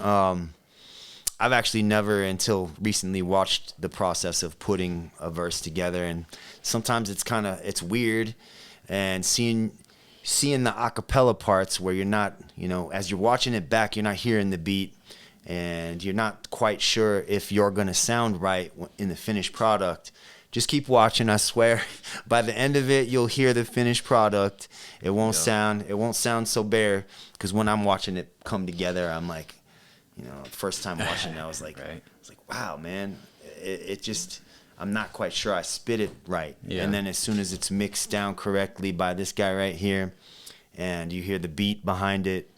[SPEAKER 2] I've actually never until recently watched the process of putting a verse together, and sometimes it's weird. And seeing the acapella parts where you're not, you know, as you're watching it back, you're not hearing the beat, and you're not quite sure if you're gonna sound right in the finished product. Just keep watching. I swear, by the end of it, you'll hear the finished product. It won't sound so bare, because when I'm watching it come together, I'm like, you know, first time watching it, I was like, wow, man, it just. I'm not quite sure I spit it right. Yeah. And then as soon as it's mixed down correctly by this guy right here, and you hear the beat behind it,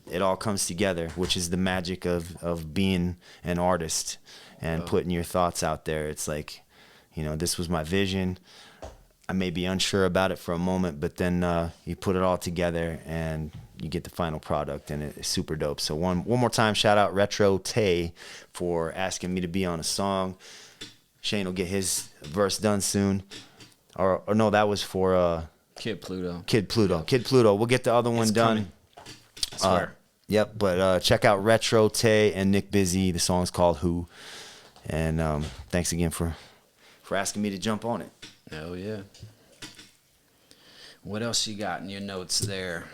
[SPEAKER 2] it all comes together, which is the magic of being an artist and putting your thoughts out there. It's like, you know, this was my vision. I may be unsure about it for a moment, but then you put it all together and you get the final product, and it's super dope. So one more time, shout out Retro Tay for asking me to be on a song. Shane will get his verse done soon. Or no, that was for
[SPEAKER 1] Kid Pluto.
[SPEAKER 2] Kid Pluto. We'll get the other one done.
[SPEAKER 1] I swear.
[SPEAKER 2] Yep, but check out Retro Tay and Nick Busy. The song's called Who. And thanks again for asking me to jump on it.
[SPEAKER 1] Oh yeah. What else you got in your notes there?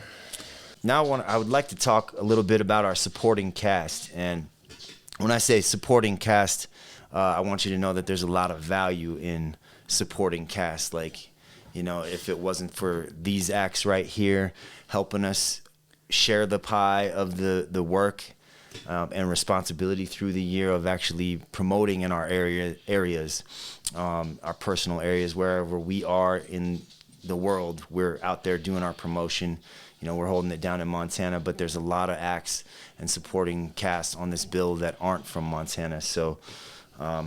[SPEAKER 2] Now I would like to talk a little bit about our supporting cast. And when I say supporting cast, I want you to know that there's a lot of value in supporting cast. Like, you know, if it wasn't for these acts right here helping us share the pie of the work and responsibility through the year of actually promoting in our areas, our personal areas, wherever we are in the world, we're out there doing our promotion. You know, we're holding it down in Montana, but there's a lot of acts and supporting cast on this bill that aren't from Montana. So I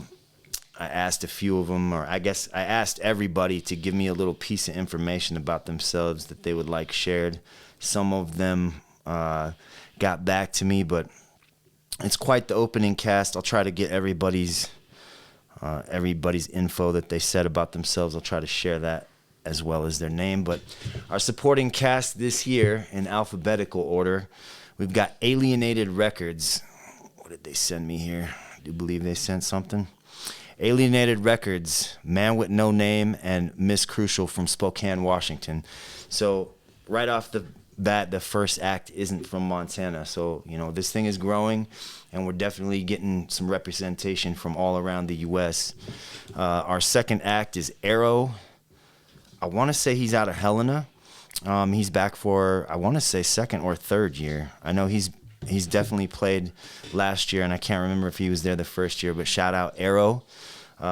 [SPEAKER 2] asked a few of them, or I guess I asked everybody to give me a little piece of information about themselves that they would like shared. Some of them got back to me, but it's quite the opening cast. I'll try to get everybody's info that they said about themselves. I'll try to share that as well as their name. But our supporting cast this year in alphabetical order, we've got Alienated Records. What did they send me here? I do believe they sent something. Alienated Records, Man with No Name, and Miss Crucial from Spokane, Washington. So right off the bat, the first act isn't from Montana. So, you know, this thing is growing, and we're definitely getting some representation from all around the U.S. Our second act is Arrow. I want to say he's out of Helena. He's back for, I want to say, second or third year. I know he's definitely played last year, and I can't remember if he was there the first year, but shout out Arrow.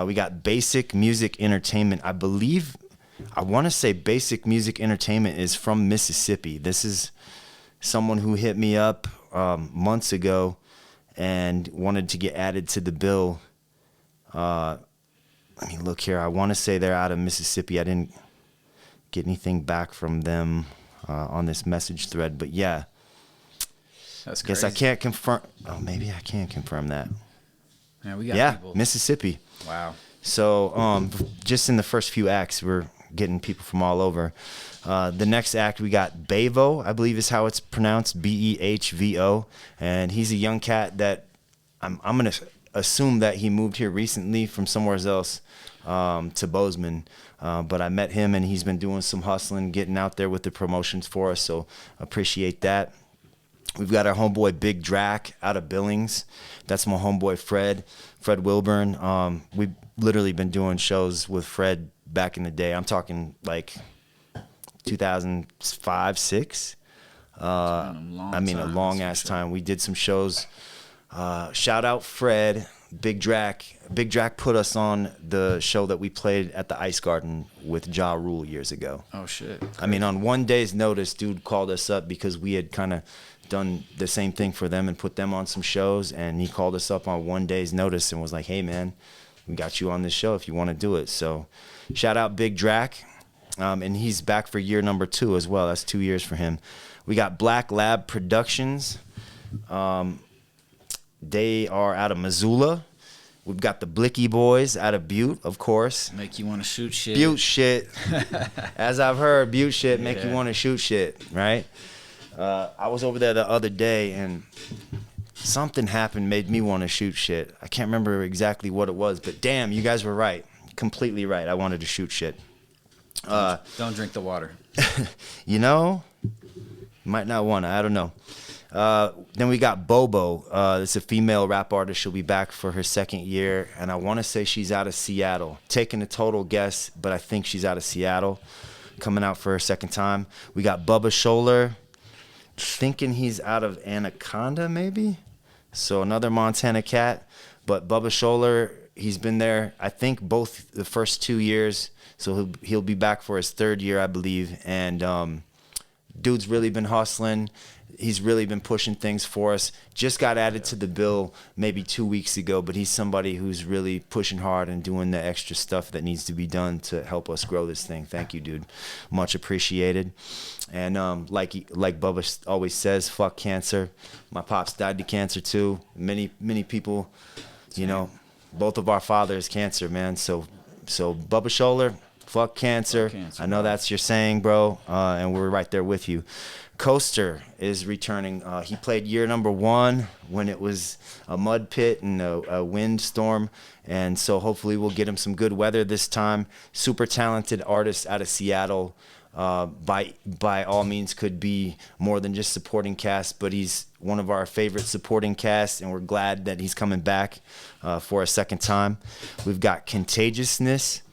[SPEAKER 2] We got Basic Music Entertainment. I want to say Basic Music Entertainment is from Mississippi. This is someone who hit me up months ago and wanted to get added to the bill. Let me look here. I want to say they're out of Mississippi. I didn't get anything back from them on this message thread, but yeah.
[SPEAKER 1] That's crazy.
[SPEAKER 2] Guess I can't confirm. Oh, maybe I can confirm that.
[SPEAKER 1] Man, we got people.
[SPEAKER 2] Mississippi.
[SPEAKER 1] Wow.
[SPEAKER 2] So just in the first few acts, we're getting people from all over. The next act, we got Bevo, I believe is how it's pronounced, Behvo. And he's a young cat that I'm going to assume that he moved here recently from somewhere else to Bozeman. But I met him, and he's been doing some hustling, getting out there with the promotions for us. So appreciate that. We've got our homeboy Big Drac out of Billings. That's my homeboy Fred Wilburn. We've literally been doing shows with Fred back in the day. I'm talking like 2005, 6. A long ass time. We did some shows. Shout out Fred, Big Drac. Big Drac put us on the show that we played at the Ice Garden with RTR Rules years ago.
[SPEAKER 1] Oh shit. Crazy.
[SPEAKER 2] I mean, on one day's notice, dude called us up because we had kind of done the same thing for them and put them on some shows, and he called us up on one day's notice and was like, hey man, we got you on this show if you want to do it. So shout out Big Drac. And he's back for year number 2 as well. That's 2 years for him. We got Black Lab Productions. They are out of Missoula. We've got the Blicky Boys out of Butte, of course.
[SPEAKER 1] Make you want to shoot shit.
[SPEAKER 2] Butte shit. As I've heard, Butte shit make you want to shoot shit, right? I was over there the other day, and something happened made me want to shoot shit. I can't remember exactly what it was, but damn, you guys were right. Completely right. I wanted to shoot shit.
[SPEAKER 1] Don't drink the water.
[SPEAKER 2] You know, might not want to. I don't know. Then we got Bobo. It's a female rap artist. She'll be back for her 2nd year, and I want to say she's out of Seattle. Taking a total guess, but I think she's out of Seattle, coming out for her 2nd time. We got Bubba Scholler, thinking he's out of Anaconda, maybe. So another Montana cat, but Bubba Scholler, he's been there, I think, both the first 2 years. So he'll be back for his 3rd year, I believe. And dude's really been hustling. He's really been pushing things for us. Just got added to the bill maybe 2 weeks ago, but he's somebody who's really pushing hard and doing the extra stuff that needs to be done to help us grow this thing. Thank you, dude. Much appreciated. And like Bubba always says, fuck cancer. My pops died to cancer too. Many people, you know, both of our fathers cancer, man. So Bubba Scholler, fuck cancer. I know that's your saying, bro, and we're right there with you. Coaster is returning. He played year number 1 when it was a mud pit and a windstorm, and so hopefully we'll get him some good weather this time. Super talented artist out of Seattle. By all means could be more than just supporting cast, but he's one of our favorite supporting cast, and we're glad that he's coming back for a 2nd time. We've got Contagiousness.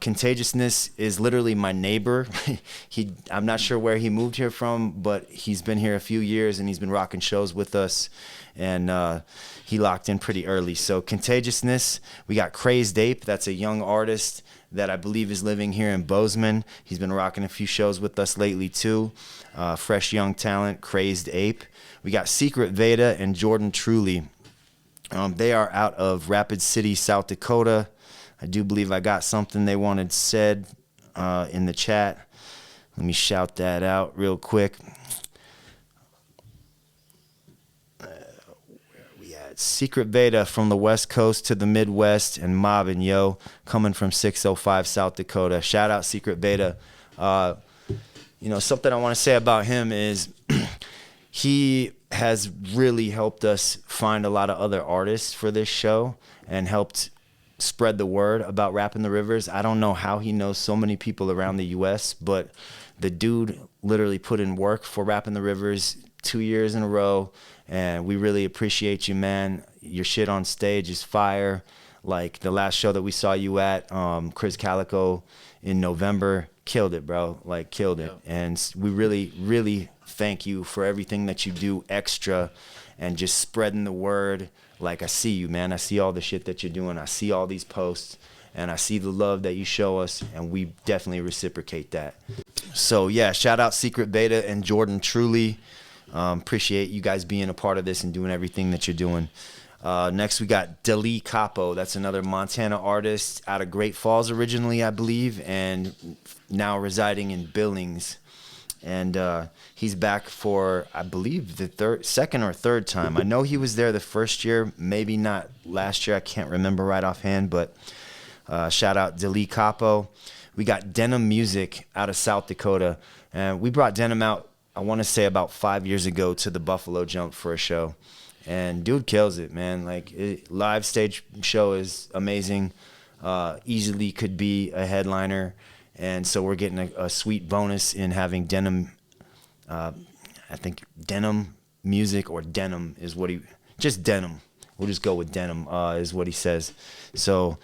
[SPEAKER 2] Contagiousness is literally my neighbor. I'm not sure where he moved here from, but he's been here a few years and he's been rocking shows with us, and he locked in pretty early. So Contagiousness. We got Crazed Ape. That's a young artist that I believe is living here in Bozeman. He's been rocking a few shows with us lately too. Fresh young talent, Crazed Ape. We got Secret Veda and Jordan Truly. They are out of Rapid City, South Dakota. I do believe I got something they wanted said in the chat. Let me shout that out real quick. We had Secret Beta from the West Coast to the Midwest and mobbing, yo, coming from 605 South Dakota. Shout out Secret Beta. You know, something I want to say about him is he has really helped us find a lot of other artists for this show and helped spread the word about Rappin the Rivers. I don't know how he knows so many people around the U.S., but the dude literally put in work for Rappin the Rivers 2 years in a row, and we really appreciate you, man. Your shit on stage is fire. Like the last show that we saw you at, Chris Calico in November, killed it, bro. Like killed it. And we really, really thank you for everything that you do extra and just spreading the word. Like, I see you, man. I see all the shit that you're doing. I see all these posts, and I see the love that you show us, and we definitely reciprocate that. So, yeah, shout out Secret Beta and Jordan Truly. Appreciate you guys being a part of this and doing everything that you're doing. Next, we got Dali Capo. That's another Montana artist out of Great Falls originally, I believe, and now residing in Billings. And he's back for, I believe, the second or third time. I know he was there the first year, maybe not last year. I can't remember right offhand, but shout out Dali Capo. We got Denim Music out of South Dakota. And we brought Denim out, I want to say, about 5 years ago to the Buffalo Jump for a show. And dude kills it, man. Like, live stage show is amazing. Easily could be a headliner. And so we're getting a sweet bonus in having Denim, I think Denim Music or Denim is what just Denim. We'll just go with Denim is what he says. So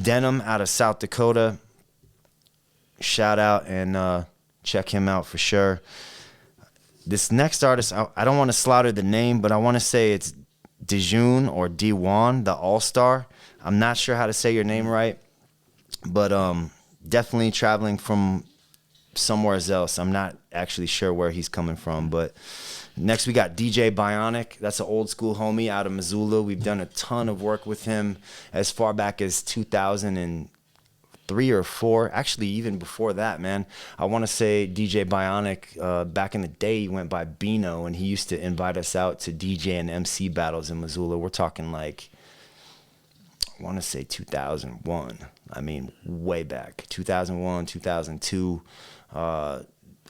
[SPEAKER 2] Denim out of South Dakota, shout out and check him out for sure. This next artist, I don't want to slaughter the name, but I want to say it's Dijun or Diwan, the All-Star. I'm not sure how to say your name right, but definitely traveling from somewhere else. I'm not actually sure where he's coming from, but next we got DJ Bionic. That's an old school homie out of Missoula. We've done a ton of work with him as far back as 2003 or 4, actually even before that, man. I want to say DJ Bionic, back in the day, he went by Bino, and he used to invite us out to DJ and MC battles in Missoula. We're talking like, I want to say 2001. I mean, way back. 2001, 2002,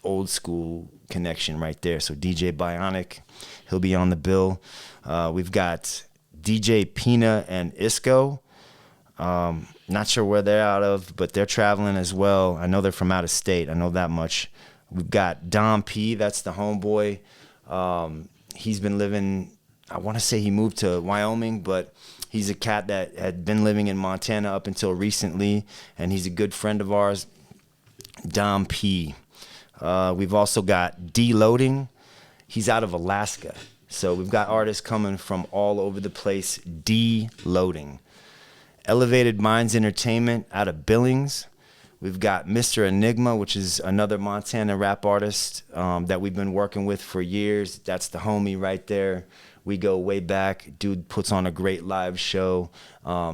[SPEAKER 2] old school connection right there. So DJ Bionic, he'll be on the bill. We've got DJ Pina and Isco. Not sure where they're out of, but they're traveling as well. I know they're from out of state. I know that much. We've got Dom P. That's the homeboy. He's been living, I want to say he moved to Wyoming, but he's a cat that had been living in Montana up until recently, and he's a good friend of ours, Dom P. We've also got Deloading. He's out of Alaska. So we've got artists coming from all over the place. Deloading. Elevated Minds Entertainment out of Billings. We've got Mr. Enigma, which is another Montana rap artist that we've been working with for years. That's the homie right there. We go way back. Dude puts on a great live show.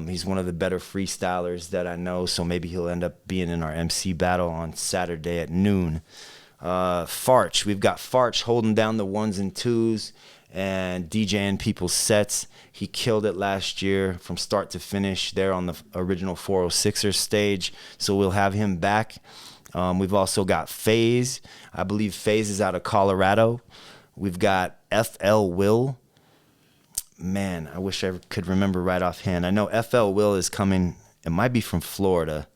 [SPEAKER 2] He's one of the better freestylers that I know, so maybe he'll end up being in our MC battle on Saturday at noon. Farch. We've got Farch holding down the 1s and 2s and DJing people's sets. He killed it last year from start to finish there on the original 406ers stage, so we'll have him back. We've also got FaZe. I believe FaZe is out of Colorado. We've got FL Will. Man, I wish I could remember right offhand. I know FL Will is coming. It might be from Florida.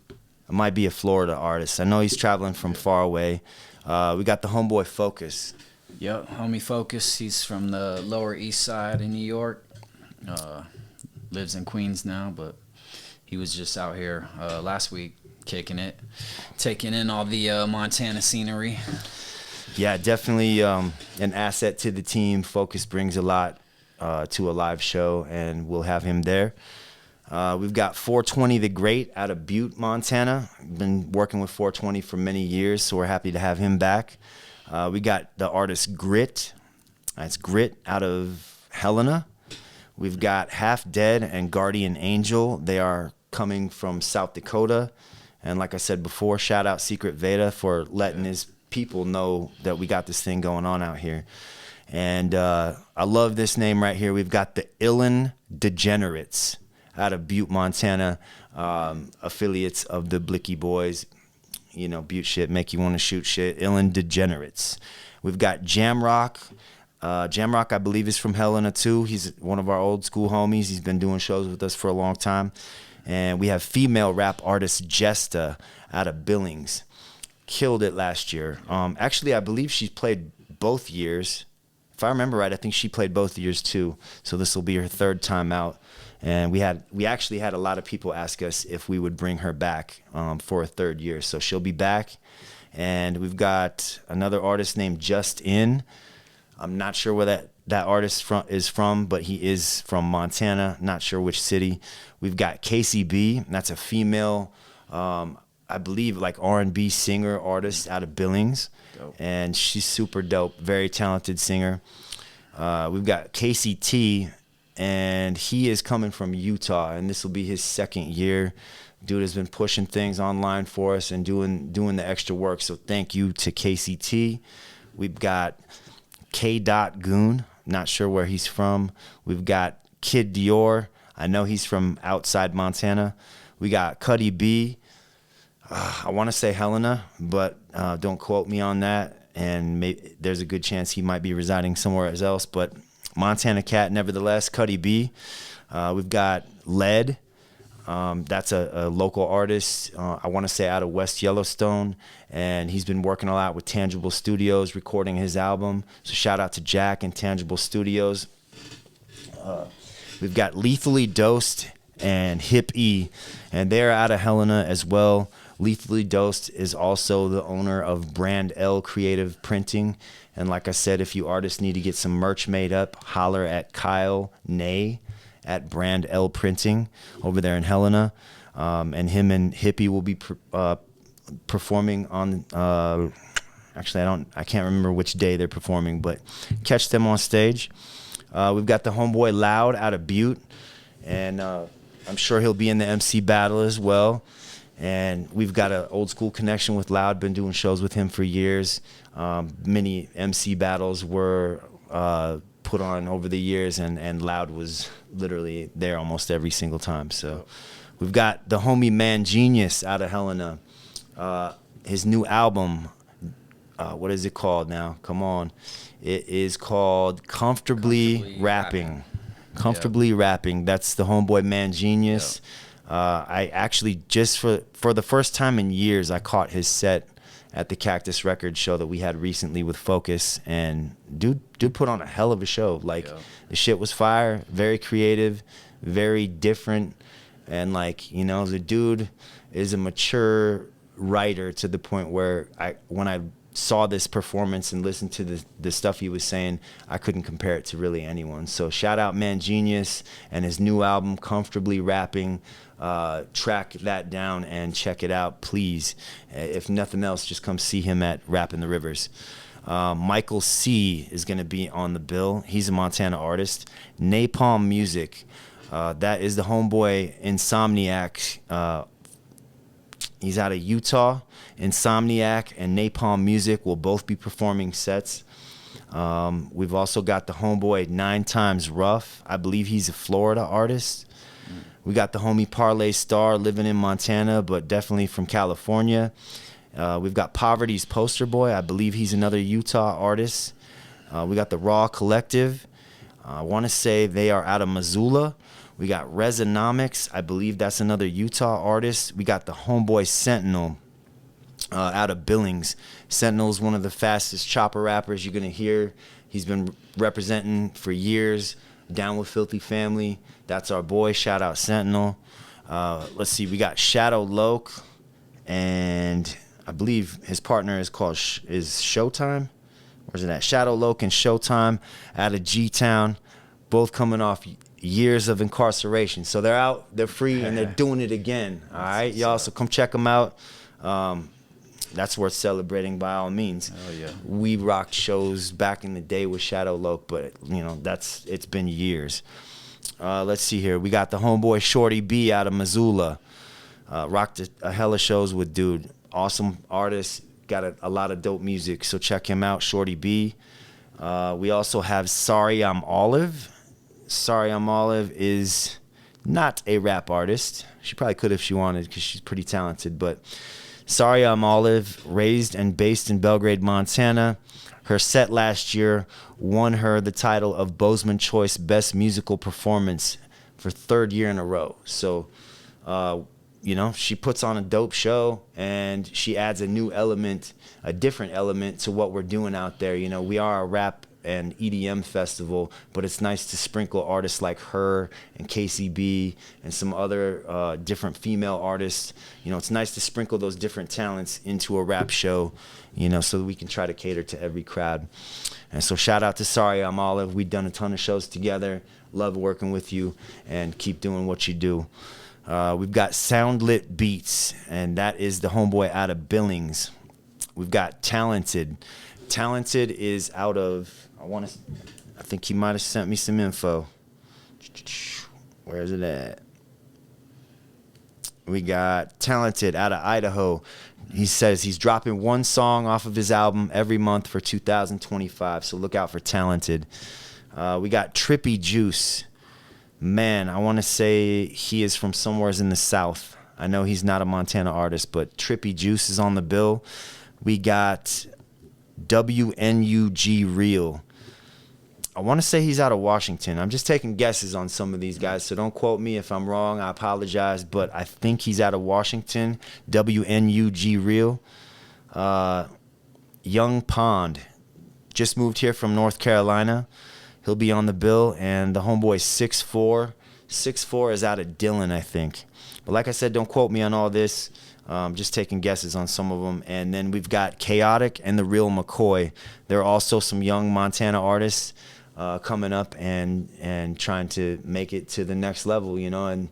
[SPEAKER 2] It might be a Florida artist. I know he's traveling from far away. We got the homeboy Focus.
[SPEAKER 1] Yep, homie Focus. He's from the Lower East Side in New York. Lives in Queens now, but he was just out here last week kicking it, taking in all the Montana scenery.
[SPEAKER 2] Yeah, definitely an asset to the team. Focus brings a lot to a live show, and we'll have him there. We've got 420 the Great out of Butte, Montana. Been working with 420 for many years, so we're happy to have him back. We got the artist Grit. That's Grit out of Helena. We've got Half Dead and Guardian Angel. They are coming from South Dakota. And like I said before, shout out Secret Veda for letting his people know that we got this thing going on out here. And I love this name right here. We've got the Illin Degenerates out of Butte, Montana, affiliates of the Blicky Boys. You know, Butte shit, make you want to shoot shit. Illin Degenerates. We've got Jamrock. Jamrock, I believe, is from Helena, too. He's one of our old school homies. He's been doing shows with us for a long time. And we have female rap artist Jesta out of Billings. Killed it last year. Actually, I believe she played both years. If I remember right, I think she played both years, too. So this will be her third time out. And we actually had a lot of people ask us if we would bring her back for a third year. So she'll be back. And we've got another artist named Just In. I'm not sure where that artist is from, but he is from Montana. Not sure which city. We've got KCB. That's a female I believe, like R&B singer artist out of Billings.
[SPEAKER 1] Dope.
[SPEAKER 2] And she's super dope, very talented singer. We've got KCT, and he is coming from Utah, and this will be his second year. Dude has been pushing things online for us and doing the extra work. So thank you to KCT. We've got K. Goon, not sure where he's from. We've got Kid Dior. I know he's from outside Montana. We got Cuddy B. I want to say Helena, but don't quote me on that. And there's a good chance he might be residing somewhere else. But Montana cat, nevertheless. Cuddy B. We've got Lead. That's a local artist, I want to say out of West Yellowstone. And he's been working a lot with Tangible Studios, recording his album. So shout out to Jack and Tangible Studios. We've got Lethally Dosed and Hip E, and they're out of Helena as well. Lethally Dosed is also the owner of Brand L Creative Printing. And like I said, if you artists need to get some merch made up, holler at Kyle Nay at Brand L Printing over there in Helena. And him and Hippie will be performing on, actually I can't remember which day they're performing, but catch them on stage. We've got the homeboy Loud out of Butte, and I'm sure he'll be in the MC battle as well. And we've got an old school connection with Loud, been doing shows with him for years. Many MC battles were put on over the years, and Loud was literally there almost every single time. So we've got the homie Man Genius out of Helena. His new album, what is it called now? Come on. It is called Comfortably Rapping. Comfortably Rapping. That's the homeboy Man Genius. Yep. I actually just for the first time in years, I caught his set at the Cactus Records show that we had recently with Focus, and dude put on a hell of a show. Like, the shit was fire, very creative, very different, and like, you know, the dude is a mature writer to the point where when I saw this performance and listened to the stuff he was saying, I couldn't compare it to really anyone. So shout out Man Genius and his new album Comfortably Rapping. Track that down and check it out, please. If nothing else, just come see him at Rappin the Rivers. Michael C is going to be on the bill. He's a Montana artist. Napalm Music, that is the homeboy Insomniac. He's out of Utah. Insomniac and Napalm Music will both be performing sets. We've also got the homeboy 9 Times Rough. I believe he's a Florida artist. We got the homie Parlay Star living in Montana, but definitely from California. We've got Poverty's Poster Boy. I believe he's another Utah artist. We got the Raw Collective. I want to say they are out of Missoula. We got Resonomics. I believe that's another Utah artist. We got the homeboy Sentinel out of Billings. Sentinel is one of the fastest chopper rappers you're going to hear. He's been representing for years. Down with Filthy Family. That's our boy. Shout out Sentinel. Let's see. We got Shadow Loke, and I believe his partner is called is Showtime. Where's it at? Shadow Loke and Showtime out of G-Town. Both coming off years of incarceration. So they're out, they're free, and they're doing it again. All right, y'all. So come check them out. That's worth celebrating by all means.
[SPEAKER 1] Oh yeah.
[SPEAKER 2] We rocked shows back in the day with Shadow Loke, but you know, it's been years. Let's see here. We got the homeboy Shorty B out of Missoula. Rocked a hella shows with dude. Awesome artist. Got a lot of dope music. So check him out, Shorty B. We also have Sorry I'm Olive. Sorry I'm Olive is not a rap artist. She probably could if she wanted, because she's pretty talented, but Sorry I'm Olive, raised and based in Belgrade, Montana. Her set last year won her the title of Bozeman Choice Best Musical Performance for 3rd year in a row. So, you know, she puts on a dope show, and she adds a new element, a different element to what we're doing out there. You know, we are a rap and EDM festival, but it's nice to sprinkle artists like her and KCB and some other different female artists. You know, it's nice to sprinkle those different talents into a rap show, you know, so that we can try to cater to every crowd. And so shout out to Sorry I'm Olive. We've done a ton of shows together. Love working with you, and keep doing what you do. We've got Soundlit Beats, and that is the homeboy out of Billings. We've got Talented. Talented is out of, I think he might have sent me some info. Where is it at? We got Talented out of Idaho. He says he's dropping one song off of his album every month for 2025, so look out for Talented. We got Trippy Juice. Man, I want to say he is from somewhere in the South. I know he's not a Montana artist, but Trippy Juice is on the bill. We got WNUG Real. I want to say he's out of Washington. I'm just taking guesses on some of these guys, so don't quote me if I'm wrong. I apologize, but I think he's out of Washington. WNUG Real. Young Pond. Just moved here from North Carolina. He'll be on the bill. And the homeboy 6'4". 6'4" is out of Dillon, I think. But like I said, don't quote me on all this. Just taking guesses on some of them. And then we've got Chaotic and the Real McCoy. There are also some young Montana artists coming up and trying to make it to the next level, you know. And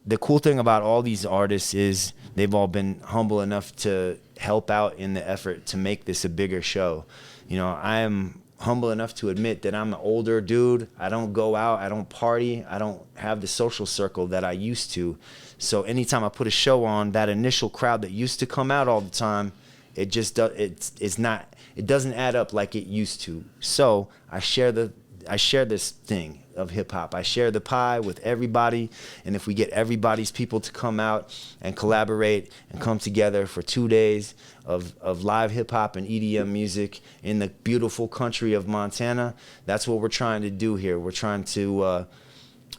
[SPEAKER 2] the cool thing about all these artists is they've all been humble enough to help out in the effort to make this a bigger show. You know, I am humble enough to admit that I'm an older dude. I don't go out, I don't party, I don't have the social circle that I used to. So anytime I put a show on, that initial crowd that used to come out all the time, it just it doesn't add up like it used to. So I share this thing of hip hop. I share the pie with everybody, and if we get everybody's people to come out and collaborate and come together for 2 days of live hip hop and EDM music in the beautiful country of Montana, that's what we're trying to do here. We're trying to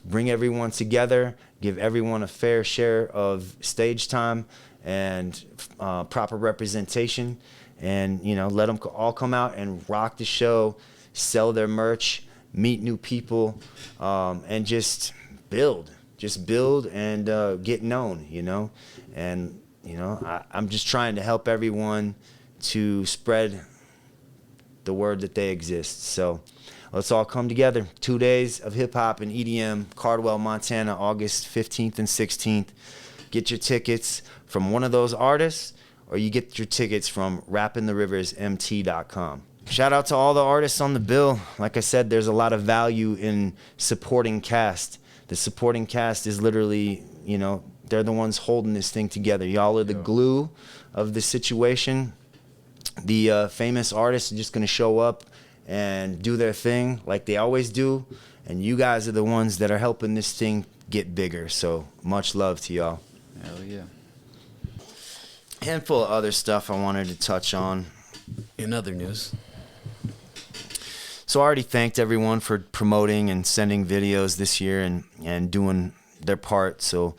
[SPEAKER 2] bring everyone together, give everyone a fair share of stage time and proper representation, and you know, let them all come out and rock the show, sell their merch, meet new people, and just build and get known, you know. And you know, I'm just trying to help everyone to spread the word that they exist. So let's all come together. 2 days of hip hop and EDM, Cardwell, Montana, August 15th and 16th. Get your tickets from one of those artists, or you get your tickets from rappintheriversmt.com. Shout out to all the artists on the bill. Like I said, there's a lot of value in supporting cast. The supporting cast is literally, you know, they're the ones holding this thing together. Y'all are the glue of the situation. The famous artists are just going to show up and do their thing like they always do. And you guys are the ones that are helping this thing get bigger. So much love to y'all.
[SPEAKER 1] Hell yeah.
[SPEAKER 2] Handful of other stuff I wanted to touch on.
[SPEAKER 1] In other news.
[SPEAKER 2] So I already thanked everyone for promoting and sending videos this year and doing their part. So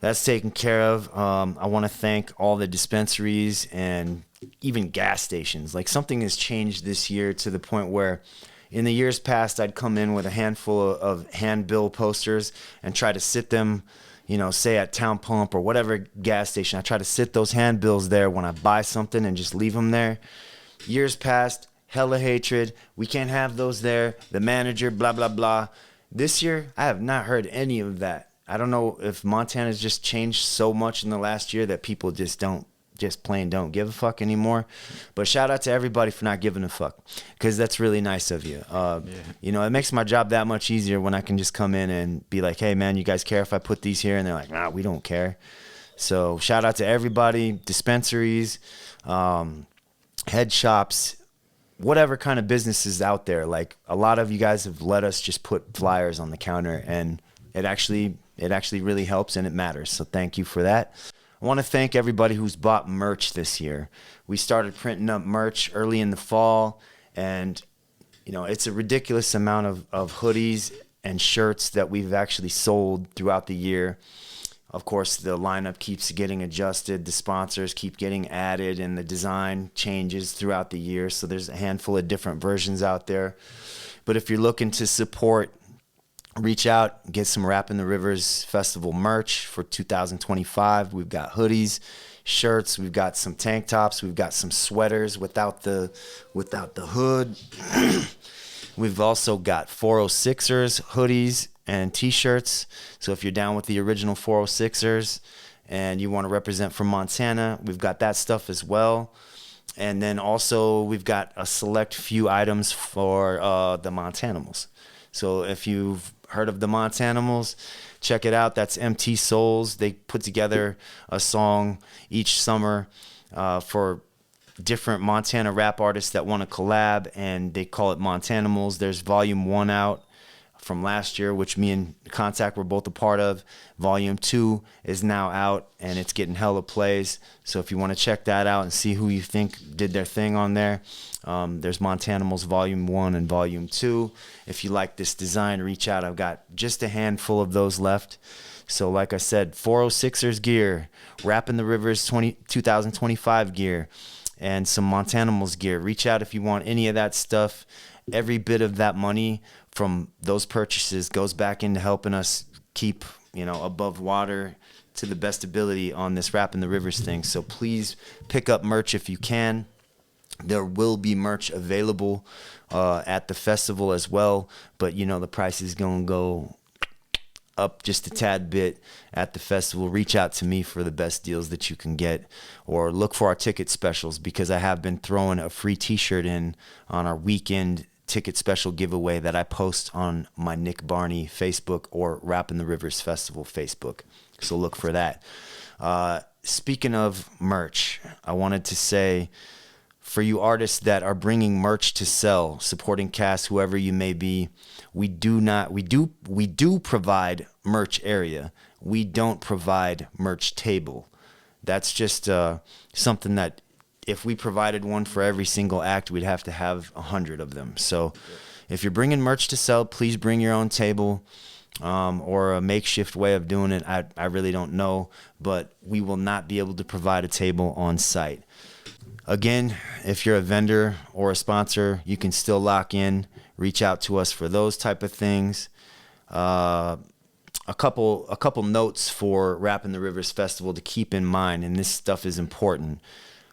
[SPEAKER 2] that's taken care of. I want to thank all the dispensaries and even gas stations. Like, something has changed this year to the point where in the years past, I'd come in with a handful of handbill posters and try to sit them, you know, say at Town Pump or whatever gas station. I try to sit those handbills there when I buy something and just leave them there. Years past, hella hatred. We can't have those there. The manager, blah, blah, blah. This year, I have not heard any of that. I don't know if Montana's just changed so much in the last year that people just plain don't give a fuck anymore. But shout out to everybody for not giving a fuck, because that's really nice of you. You know, it makes my job that much easier when I can just come in and be like, hey, man, you guys care if I put these here? And they're like, nah, we don't care. So shout out to everybody, dispensaries, head shops, whatever kind of businesses out there. Like, a lot of you guys have let us just put flyers on the counter, and it actually really helps and it matters. So thank you for that. I want to thank everybody who's bought merch this year. We started printing up merch early in the fall, and you know, it's a ridiculous amount of hoodies and shirts that we've actually sold throughout the year. Of course, the lineup keeps getting adjusted, the sponsors keep getting added, and the design changes throughout the year. So there's a handful of different versions out there. But if you're looking to support, reach out, get some Rappin the Rivers Festival merch for 2025. We've got hoodies, shirts, we've got some tank tops, we've got some sweaters without the hood. We've also got 406ers hoodies and t-shirts. So if you're down with the original 406ers and you want to represent from Montana, we've got that stuff as well. And then also we've got a select few items for the Montanimals. So if you've heard of the Montanimals, check it out. That's MT Souls. They put together a song each summer for different Montana rap artists that want to collab, and they call it Montanimals. There's volume 1 out from last year, which me and Contact were both a part of. Volume 2 is now out, and it's getting hella plays. So if you want to check that out and see who you think did their thing on there, there's Montanimals Volume 1 and Volume 2. If you like this design, reach out. I've got just a handful of those left. So like I said, 406ers gear, Rappin the Rivers 2025 gear, and some Montanimals gear. Reach out if you want any of that stuff. Every bit of that money from those purchases goes back into helping us keep, above water to the best ability on this Rappin the Rivers thing. So please pick up merch if you can. There will be merch available at the festival as well, but the price is going to go up just a tad bit at the festival. Reach out to me for the best deals that you can get, or look for our ticket specials, because I have been throwing a free t-shirt in on our weekend ticket special giveaway that I post on my Nick Barney Facebook or Rappin the Rivers Festival Facebook. So look for that. Speaking of merch, I wanted to say, for you artists that are bringing merch to sell, supporting cast, whoever you may be, we do provide merch area. We don't provide merch table. That's just something that, if we provided one for every single act, we'd have to have 100 of them. So if you're bringing merch to sell, please bring your own table, or a makeshift way of doing it. I really don't know, but we will not be able to provide a table on site. Again, if you're a vendor or a sponsor, you can still lock in. Reach out to us for those type of things. A couple notes for Rappin the Rivers Festival to keep in mind, and this stuff is important.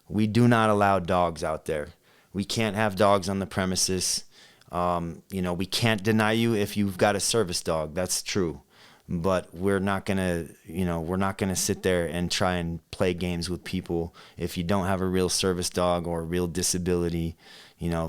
[SPEAKER 2] We do not allow dogs out there. We can't have dogs on the premises. We can't deny you if you've got a service dog. That's true. But we're not gonna sit there and try and play games with people. If you don't have a real service dog or a real disability,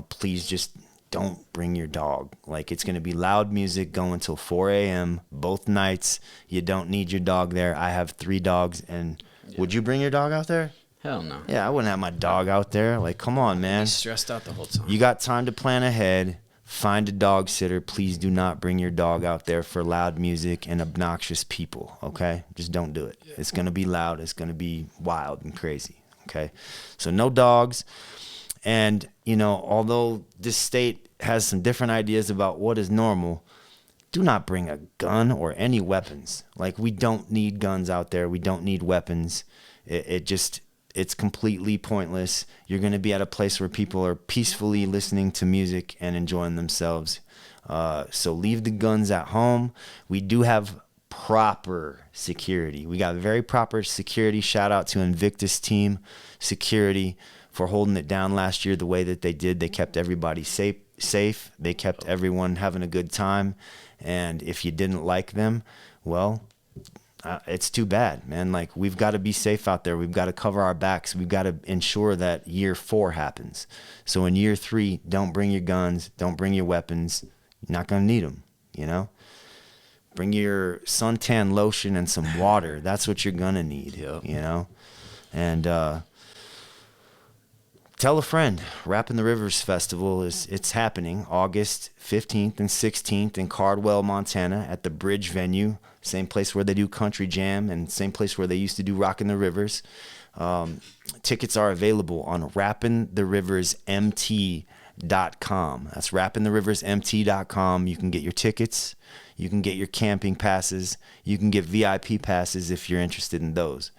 [SPEAKER 2] please just don't bring your dog. Like, it's gonna be loud music going till 4 a.m. both nights. You don't need your dog there. I have 3 dogs, and would you bring your dog out there?
[SPEAKER 1] Hell no.
[SPEAKER 2] Yeah, I wouldn't have my dog out there. Like, come on, man.
[SPEAKER 1] He's stressed out the whole time.
[SPEAKER 2] You got time to plan ahead. Find a dog sitter. Please do not bring your dog out there for loud music and obnoxious people, okay? Just don't do it. It's going to be loud. It's going to be wild and crazy, okay? So no dogs. And, although this state has some different ideas about what is normal, do not bring a gun or any weapons. Like, we don't need guns out there. We don't need weapons. It's completely pointless. You're going to be at a place where people are peacefully listening to music and enjoying themselves. So leave the guns at home. We do have proper security. We got very proper security. Shout out to Invictus Team Security for holding it down last year the way that they did. They kept everybody safe. They kept everyone having a good time. And if you didn't like them, well, it's too bad, man. Like, we've got to be safe out there. We've got to cover our backs. We've got to ensure that year 4 happens. So in year 3, don't bring your guns. Don't bring your weapons. You're not going to need them, Bring your suntan lotion and some water. That's what you're going to need, And tell a friend. Rappin the Rivers Festival it's happening August 15th and 16th in Cardwell, Montana at the Bridge venue. Same place where they do Country Jam, and same place where they used to do Rockin' the Rivers. Tickets are available on rappintheriversmt.com. That's rappintheriversmt.com. You can get your tickets. You can get your camping passes. You can get VIP passes if you're interested in those.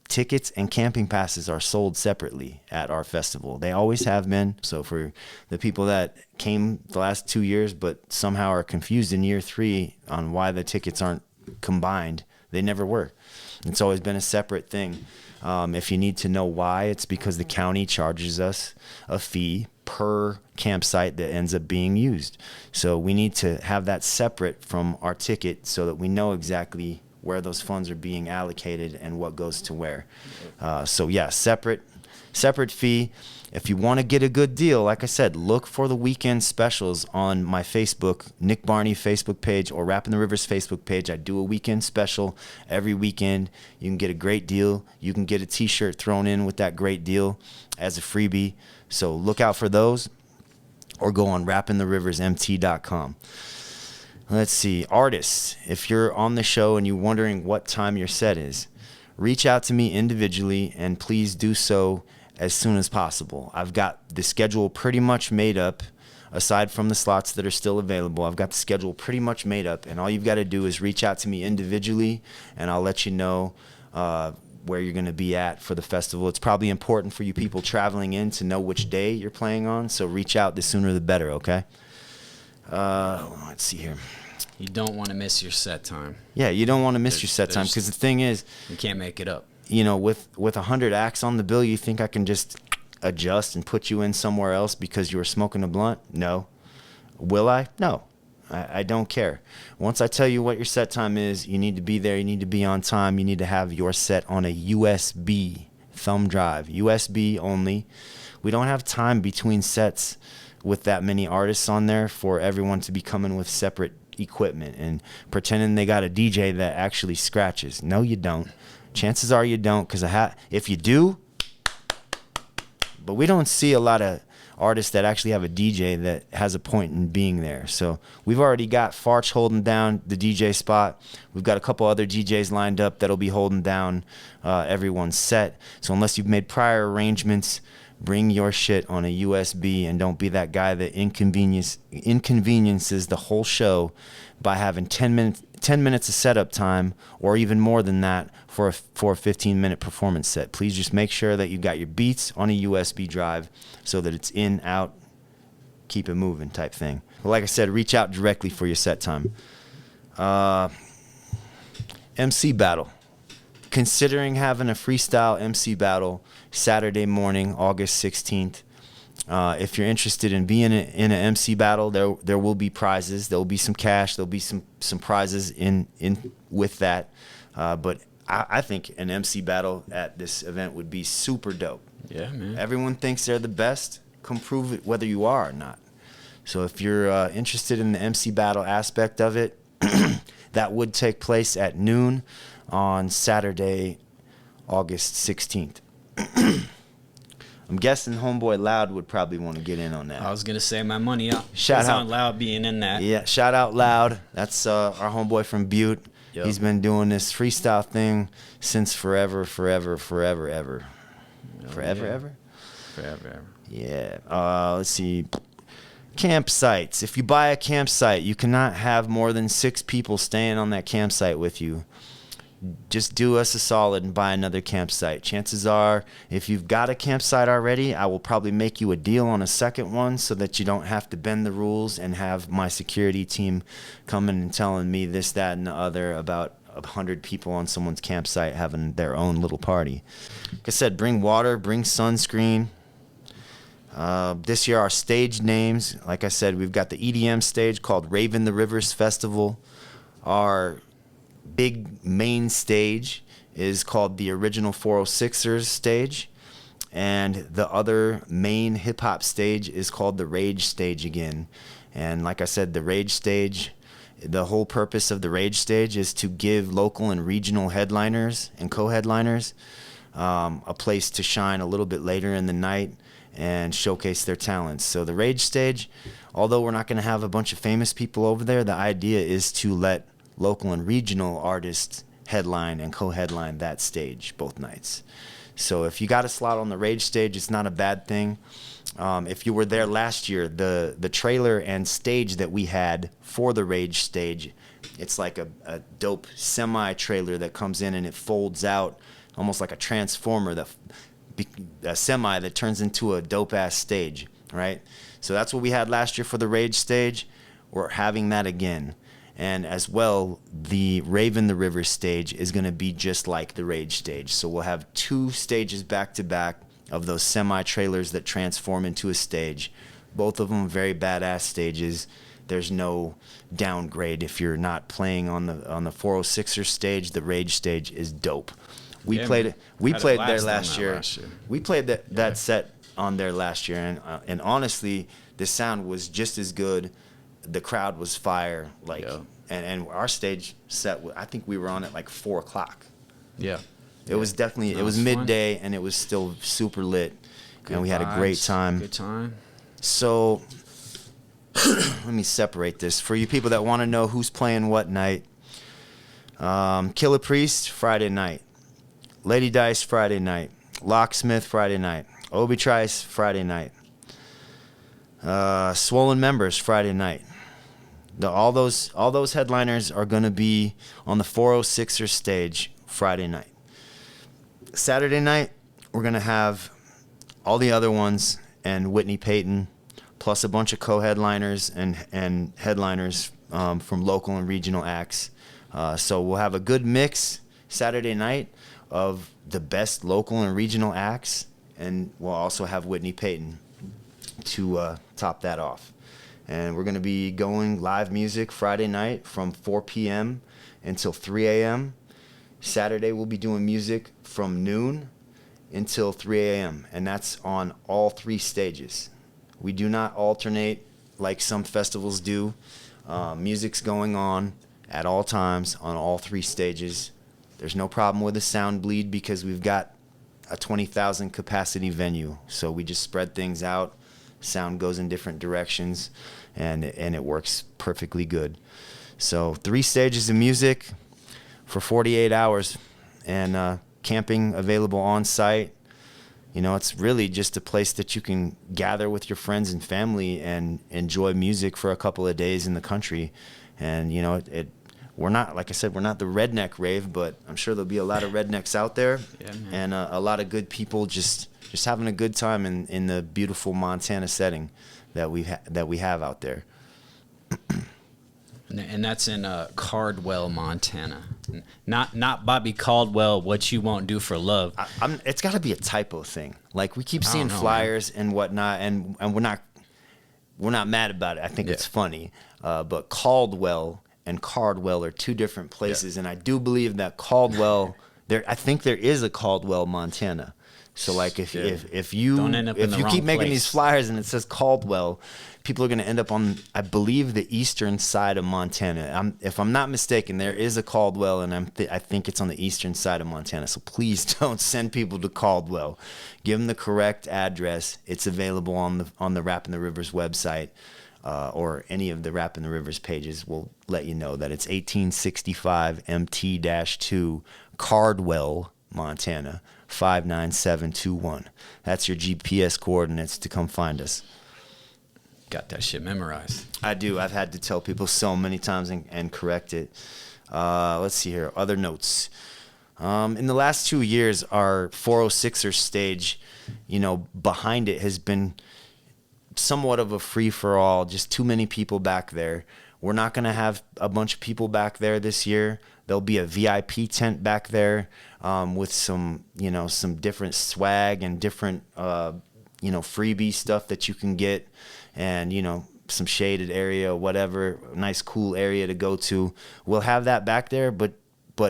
[SPEAKER 2] Tickets and camping passes are sold separately at our festival. They always have been. So for the people that came the last 2 years but somehow are confused in year 3 on why the tickets aren't combined, they never were. It's always been a separate thing. If you need to know why, it's because the county charges us a fee per campsite that ends up being used. So we need to have that separate from our ticket so that we know exactly where those funds are being allocated and what goes to where. So yeah, separate fee. If you want to get a good deal, like I said, look for the weekend specials on my Facebook, Nick Barney Facebook page, or Rappin the Rivers Facebook page. I do a weekend special every weekend. You can get a great deal. You can get a t-shirt thrown in with that great deal as a freebie. So look out for those, or go on rappintheriversmt.com. Let's see. Artists, if you're on the show and you're wondering what time your set is, reach out to me individually, and please do so as soon as possible. I've got the schedule pretty much made up. Aside from the slots that are still available, I've got the schedule pretty much made up, and all you've got to do is reach out to me individually, and I'll let you know where you're going to be at for the festival. It's probably important for you people traveling in to know which day you're playing on, so reach out. The sooner the better, okay? Let's see here.
[SPEAKER 1] You don't want to miss your set time.
[SPEAKER 2] Yeah, you don't want to miss your set time, because the thing is,
[SPEAKER 1] you can't make it up.
[SPEAKER 2] You know, with 100 acts on the bill, you think I can just adjust and put you in somewhere else because you were smoking a blunt? No. Will I? No. I don't care. Once I tell you what your set time is, you need to be there. You need to be on time. You need to have your set on a USB thumb drive. USB only. We don't have time between sets with that many artists on there for everyone to be coming with separate equipment and pretending they got a DJ that actually scratches. No, you don't. Chances are you don't, because if you do, but we don't see a lot of artists that actually have a DJ that has a point in being there. So we've already got Farch holding down the DJ spot. We've got a couple other DJs lined up that'll be holding down everyone's set. So unless you've made prior arrangements, bring your shit on a USB, and don't be that guy that inconveniences the whole show by having 10 minutes of setup time, or even more than that, for a 15-minute performance set. Please just make sure that you got your beats on a USB drive so that it's in, out, keep it moving type thing. Well, like I said, reach out directly for your set time. MC battle. Considering having a freestyle MC battle Saturday morning, August 16th. If you're interested in being in an MC battle, there will be prizes. There will be some cash. There'll be some prizes in with that. But I think an MC battle at this event would be super dope.
[SPEAKER 1] Yeah, man.
[SPEAKER 2] Everyone thinks they're the best. Come prove it, whether you are or not. So if you're interested in the MC battle aspect of it, that would take place at noon on Saturday, August 16th. I'm guessing Homeboy Loud would probably want to get in on that.
[SPEAKER 1] I was going to say my money up.
[SPEAKER 2] Shout out
[SPEAKER 1] on Loud being in that.
[SPEAKER 2] Yeah, shout out Loud. That's our homeboy from Butte. Yep. He's been doing this freestyle thing since forever. Yeah. Let's see. Campsites. If you buy a campsite, you cannot have more than 6 people staying on that campsite with you. Just do us a solid and buy another campsite. Chances are, if you've got a campsite already, I will probably make you a deal on a second one so that you don't have to bend the rules and have my security team coming and telling me this, that, and the other about 100 people on someone's campsite having their own little party. Like I said, bring water, bring sunscreen. This year, our stage names, like I said, we've got the EDM stage called Rappin the Rivers Festival. Our big main stage is called the Original 406ers stage, and the other main hip-hop stage is called the Rage stage again. And like I said, the Rage stage, the whole purpose of the Rage stage is to give local and regional headliners and co-headliners a place to shine a little bit later in the night and showcase their talents. So the Rage stage, although we're not going to have a bunch of famous people over there, the idea is to let local and regional artists headline and co-headline that stage both nights. So if you got a slot on the Rage stage, it's not a bad thing. If you were there last year, the trailer and stage that we had for the Rage stage, it's like a dope semi-trailer that comes in and it folds out almost like a transformer, a semi that turns into a dope-ass stage, right? So that's what we had last year for the Rage stage. We're having that again. And as well, the Rappin the Rivers stage is going to be just like the Rage stage. So we'll have 2 stages back to back of those semi-trailers that transform into a stage. Both of them very badass stages. There's no downgrade if you're not playing on the 406er stage. The Rage stage is dope. We played there last year. We played that set on there last year, and honestly, the sound was just as good. The crowd was fire, and our stage set. I think we were on at like 4 o'clock.
[SPEAKER 1] Yeah,
[SPEAKER 2] it was definitely it was midday, and it was still super lit, and we had a great time.
[SPEAKER 1] Good time.
[SPEAKER 2] So let me separate this for you people that want to know who's playing what night. Killer Priest Friday night, Lady Dice Friday night, Locksmith Friday night, Obi Trice Friday night, Swollen Members Friday night. All those headliners are going to be on the 406er stage Friday night. Saturday night, we're going to have all the other ones and Whitney Payton, plus a bunch of co-headliners and headliners from local and regional acts. So we'll have a good mix Saturday night of the best local and regional acts, and we'll also have Whitney Payton to top that off. And we're going to be going live music Friday night from 4 p.m. until 3 a.m. Saturday we'll be doing music from noon until 3 a.m. And that's on all 3 stages. We do not alternate like some festivals do. Music's going on at all times on all 3 stages. There's no problem with a sound bleed because we've got a 20,000 capacity venue. So we just spread things out. Sound goes in different directions, and it works perfectly good. So 3 stages of music for 48 hours, and camping available on site. It's really just a place that you can gather with your friends and family and enjoy music for a couple of days in the country. And we're not, like I said, we're not the redneck rave, but I'm sure there'll be a lot of rednecks out there, and a lot of good people just having a good time in the beautiful Montana setting that we have out there.
[SPEAKER 1] And that's in Cardwell, Montana. Not Bobby Caldwell, What You Won't Do for Love.
[SPEAKER 2] It's got to be a typo thing. Like, we keep seeing flyers and whatnot, and we're not mad about it. I think it's funny. But Caldwell and Cardwell are 2 different places, and I do believe that Caldwell I think there is a Caldwell, Montana. So like if you keep making these flyers and it says Caldwell, people are going to end up on, I believe, the eastern side of Montana. If I'm not mistaken, there is a Caldwell, and I think it's on the eastern side of Montana. So please don't send people to Caldwell. Give them the correct address. It's available on the Rappin the Rivers website, or any of the Rappin the Rivers pages will let you know that it's 1865 MT-2 Cardwell, Montana, 59721. That's your GPS coordinates to come find us.
[SPEAKER 1] Got that shit memorized.
[SPEAKER 2] I do. I've had to tell people so many times and correct it. Let's see here. Other notes. In the last 2 years, our 406er stage, behind it has been somewhat of a free-for-all. Just too many people back there. We're not going to have a bunch of people back there this year. There'll be a VIP tent back there with some different swag and different, freebie stuff that you can get, and, some shaded area, whatever, nice cool area to go to. We'll have that back there, but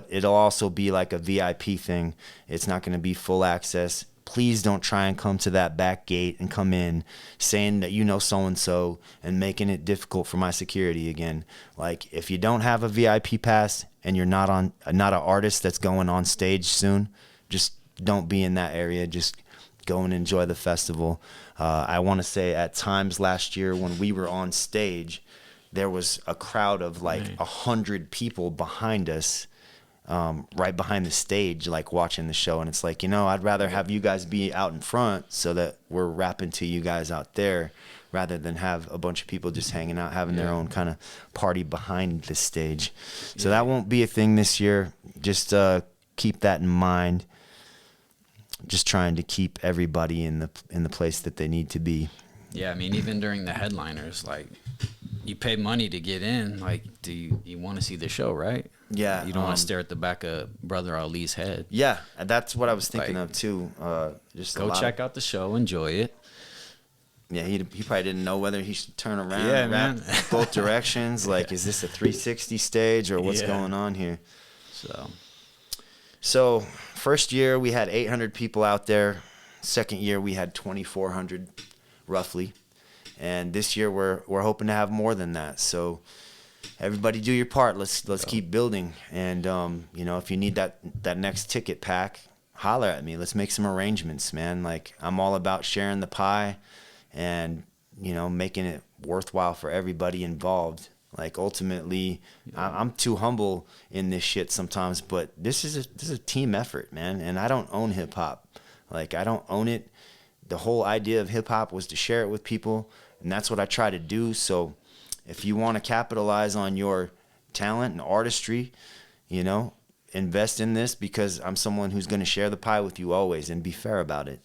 [SPEAKER 2] it'll also be like a VIP thing. It's not going to be full access. Please don't try and come to that back gate and come in saying that so-and-so and making it difficult for my security again. Like, if you don't have a VIP pass and you're not an artist that's going on stage soon, just don't be in that area. Just go and enjoy the festival. I want to say at times last year when we were on stage, there was a crowd of like 100 people behind us, right behind the stage, like watching the show. And it's like, I'd rather have you guys be out in front so that we're rapping to you guys out there, rather than have a bunch of people just hanging out, having their own kind of party behind the stage. So that won't be a thing this year. Just keep that in mind. Just trying to keep everybody in the place that they need to be.
[SPEAKER 1] Yeah, I mean, even during the headliners, like you pay money to get in. Like, do you want to see the show, right?
[SPEAKER 2] Yeah.
[SPEAKER 1] You don't want to stare at the back of Brother Ali's head.
[SPEAKER 2] Yeah, that's what I was thinking
[SPEAKER 1] Like,
[SPEAKER 2] of too. Just
[SPEAKER 1] go check out the show, enjoy it.
[SPEAKER 2] Yeah, he probably didn't know whether he should turn around
[SPEAKER 1] Yeah,
[SPEAKER 2] and rap
[SPEAKER 1] man.
[SPEAKER 2] both directions. Like, is this a 360 stage or what's
[SPEAKER 1] Yeah.
[SPEAKER 2] going on here?
[SPEAKER 1] So,
[SPEAKER 2] first year we had 800 people out there. Second year we had 2,400 roughly. And this year we're hoping to have more than that. So everybody do your part. Let's keep building. And you know, if you need that next ticket pack, holler at me. Let's make some arrangements, man. Like, I'm all about sharing the pie and, you know, making it worthwhile for everybody involved. Like, ultimately, I'm too humble in this shit sometimes, but this is a team effort, man. And I don't own hip hop. Like, I don't own it. The whole idea of hip hop was to share it with people, and that's what I try to do. So if you want to capitalize on your talent and artistry, you know, invest in this, because I'm someone who's going to share the pie with you always and be fair about it.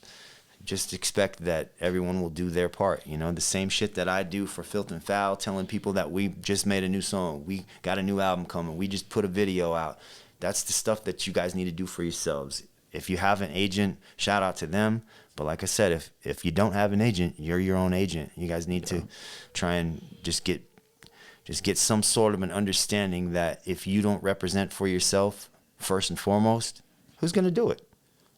[SPEAKER 2] Just expect that everyone will do their part. You know, the same shit that I do for Filth and Foul, telling people that we just made a new song, we got a new album coming, we just put a video out. That's the stuff that you guys need to do for yourselves. If you have an agent, shout out to them. But like I said, if you don't have an agent, you're your own agent. You guys need to try and just get some sort of an understanding that if you don't represent for yourself, first and foremost, who's going to do it?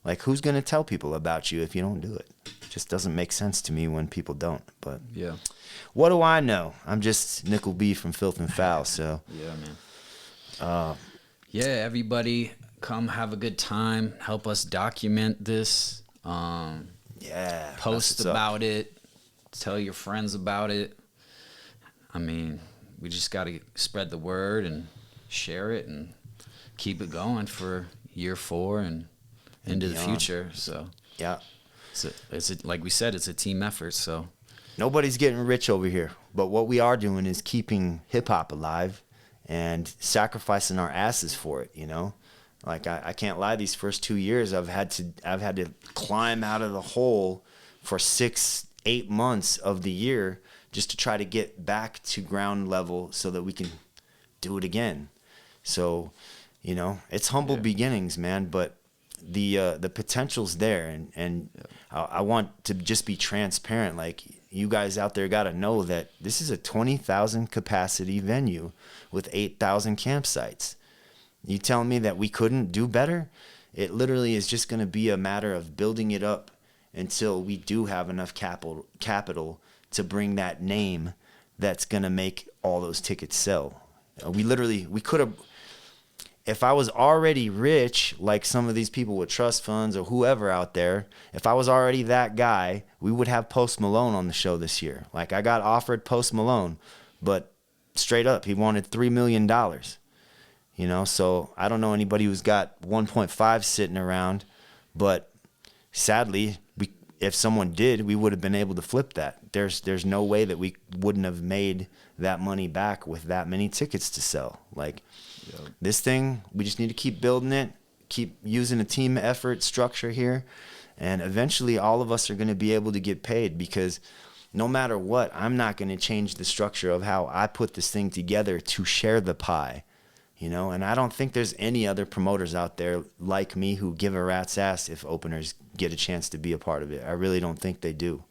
[SPEAKER 2] Like, who's going to tell people about you if you don't do it? It just doesn't make sense to me when people don't. But
[SPEAKER 1] yeah.
[SPEAKER 2] What do I know? I'm just Nickel B from Filth and Foul, so.
[SPEAKER 1] Yeah, man. Yeah, everybody come have a good time. Help us document this.
[SPEAKER 2] Yeah.
[SPEAKER 1] Post about it. Tell your friends about it. I mean, we just got to spread the word and share it and keep it going for year 4 and into the future. So
[SPEAKER 2] yeah,
[SPEAKER 1] it's like we said, it's a team effort. So
[SPEAKER 2] nobody's getting rich over here, but what we are doing is keeping hip hop alive and sacrificing our asses for it. You know, like I can't lie. These first 2 years, I've had to climb out of the hole for 6-8 months of the year just to try to get back to ground level so that we can do it again. So, you know, it's humble beginnings, man, but the potential's there, and I want to just be transparent. Like, you guys out there got to know that this is a 20,000 capacity venue with 8,000 campsites. You telling me that we couldn't do better? It literally is just going to be a matter of building it up until we do have enough capital to bring that name that's going to make all those tickets sell. We could have. If I was already rich, like some of these people with trust funds or whoever out there, if I was already that guy, we would have Post Malone on the show this year. Like, I got offered Post Malone, but straight up, he wanted $3 million. You know, so I don't know anybody who's got 1.5 sitting around, but sadly, if someone did, we would have been able to flip that. There's no way that we wouldn't have made that money back with that many tickets to sell. Like, this thing, we just need to keep building it, keep using a team effort structure here, and eventually all of us are going to be able to get paid, because no matter what, I'm not going to change the structure of how I put this thing together to share the pie, you know. And I don't think there's any other promoters out there like me who give a rat's ass if openers get a chance to be a part of it. I really don't think they do.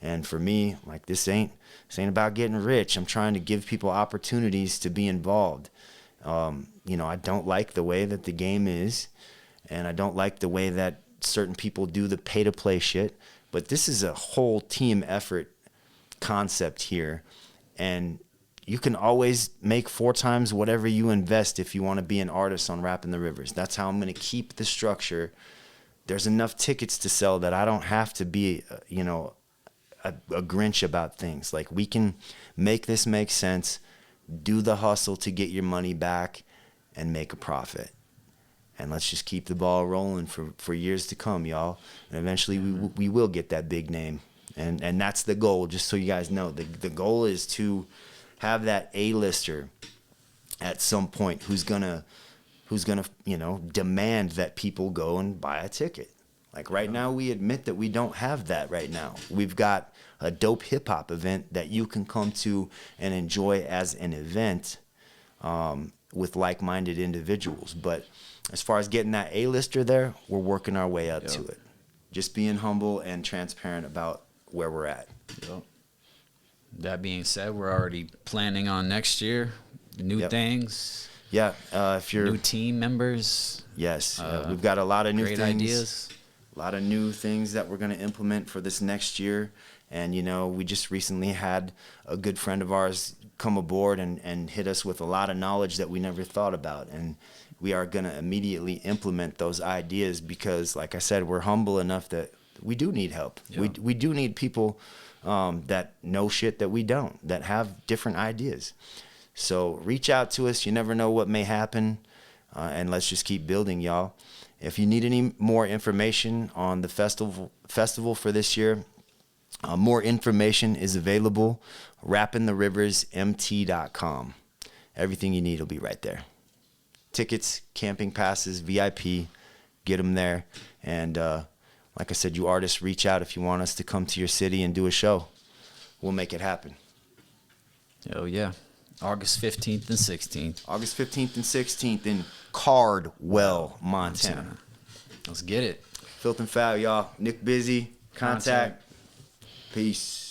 [SPEAKER 2] And for me, like, this ain't about getting rich. I'm trying to give people opportunities to be involved. You know, I don't like the way that the game is, and I don't like the way that certain people do the pay-to-play shit. But this is a whole team effort concept here, and you can always make 4 times whatever you invest if you want to be an artist on Rappin the Rivers. That's how I'm going to keep the structure. There's enough tickets to sell that I don't have to be, you know, a Grinch about things. Like, we can make this make sense, do the hustle to get your money back, and make a profit. And let's just keep the ball rolling for years to come, y'all. And eventually we will get that big name. And that's the goal, just so you guys know. The goal is to have that A-lister at some point who's gonna, you know, demand that people go and buy a ticket. Like right now, we admit that we don't have that right now. We've got a dope hip hop event that you can come to and enjoy as an event with like-minded individuals. But as far as getting that A-lister there, we're working our way up to it. Just being humble and transparent about where we're at.
[SPEAKER 1] Yep. That being said, we're already planning on next year, new things.
[SPEAKER 2] Yeah, if you're
[SPEAKER 1] new team members.
[SPEAKER 2] Yes, we've got a lot of new
[SPEAKER 1] great
[SPEAKER 2] things.
[SPEAKER 1] ideas.
[SPEAKER 2] A lot of new things that we're going to implement for this next year. And, you know, we just recently had a good friend of ours come aboard and hit us with a lot of knowledge that we never thought about. And we are going to immediately implement those ideas because, like I said, we're humble enough that we do need help.
[SPEAKER 1] Yeah.
[SPEAKER 2] We do need people that know shit that we don't, that have different ideas. So reach out to us. You never know what may happen. And let's just keep building, y'all. If you need any more information on the festival for this year, more information is available. rappintheriversmt.com. Everything you need will be right there. Tickets, camping passes, VIP, get them there. And like I said, you artists, reach out if you want us to come to your city and do a show. We'll make it happen.
[SPEAKER 1] Oh, yeah. August 15th and 16th.
[SPEAKER 2] August 15th and 16th in Cardwell, Montana.
[SPEAKER 1] Let's get it.
[SPEAKER 2] Filth and Foul, y'all. Nick Busy. Contact. Peace.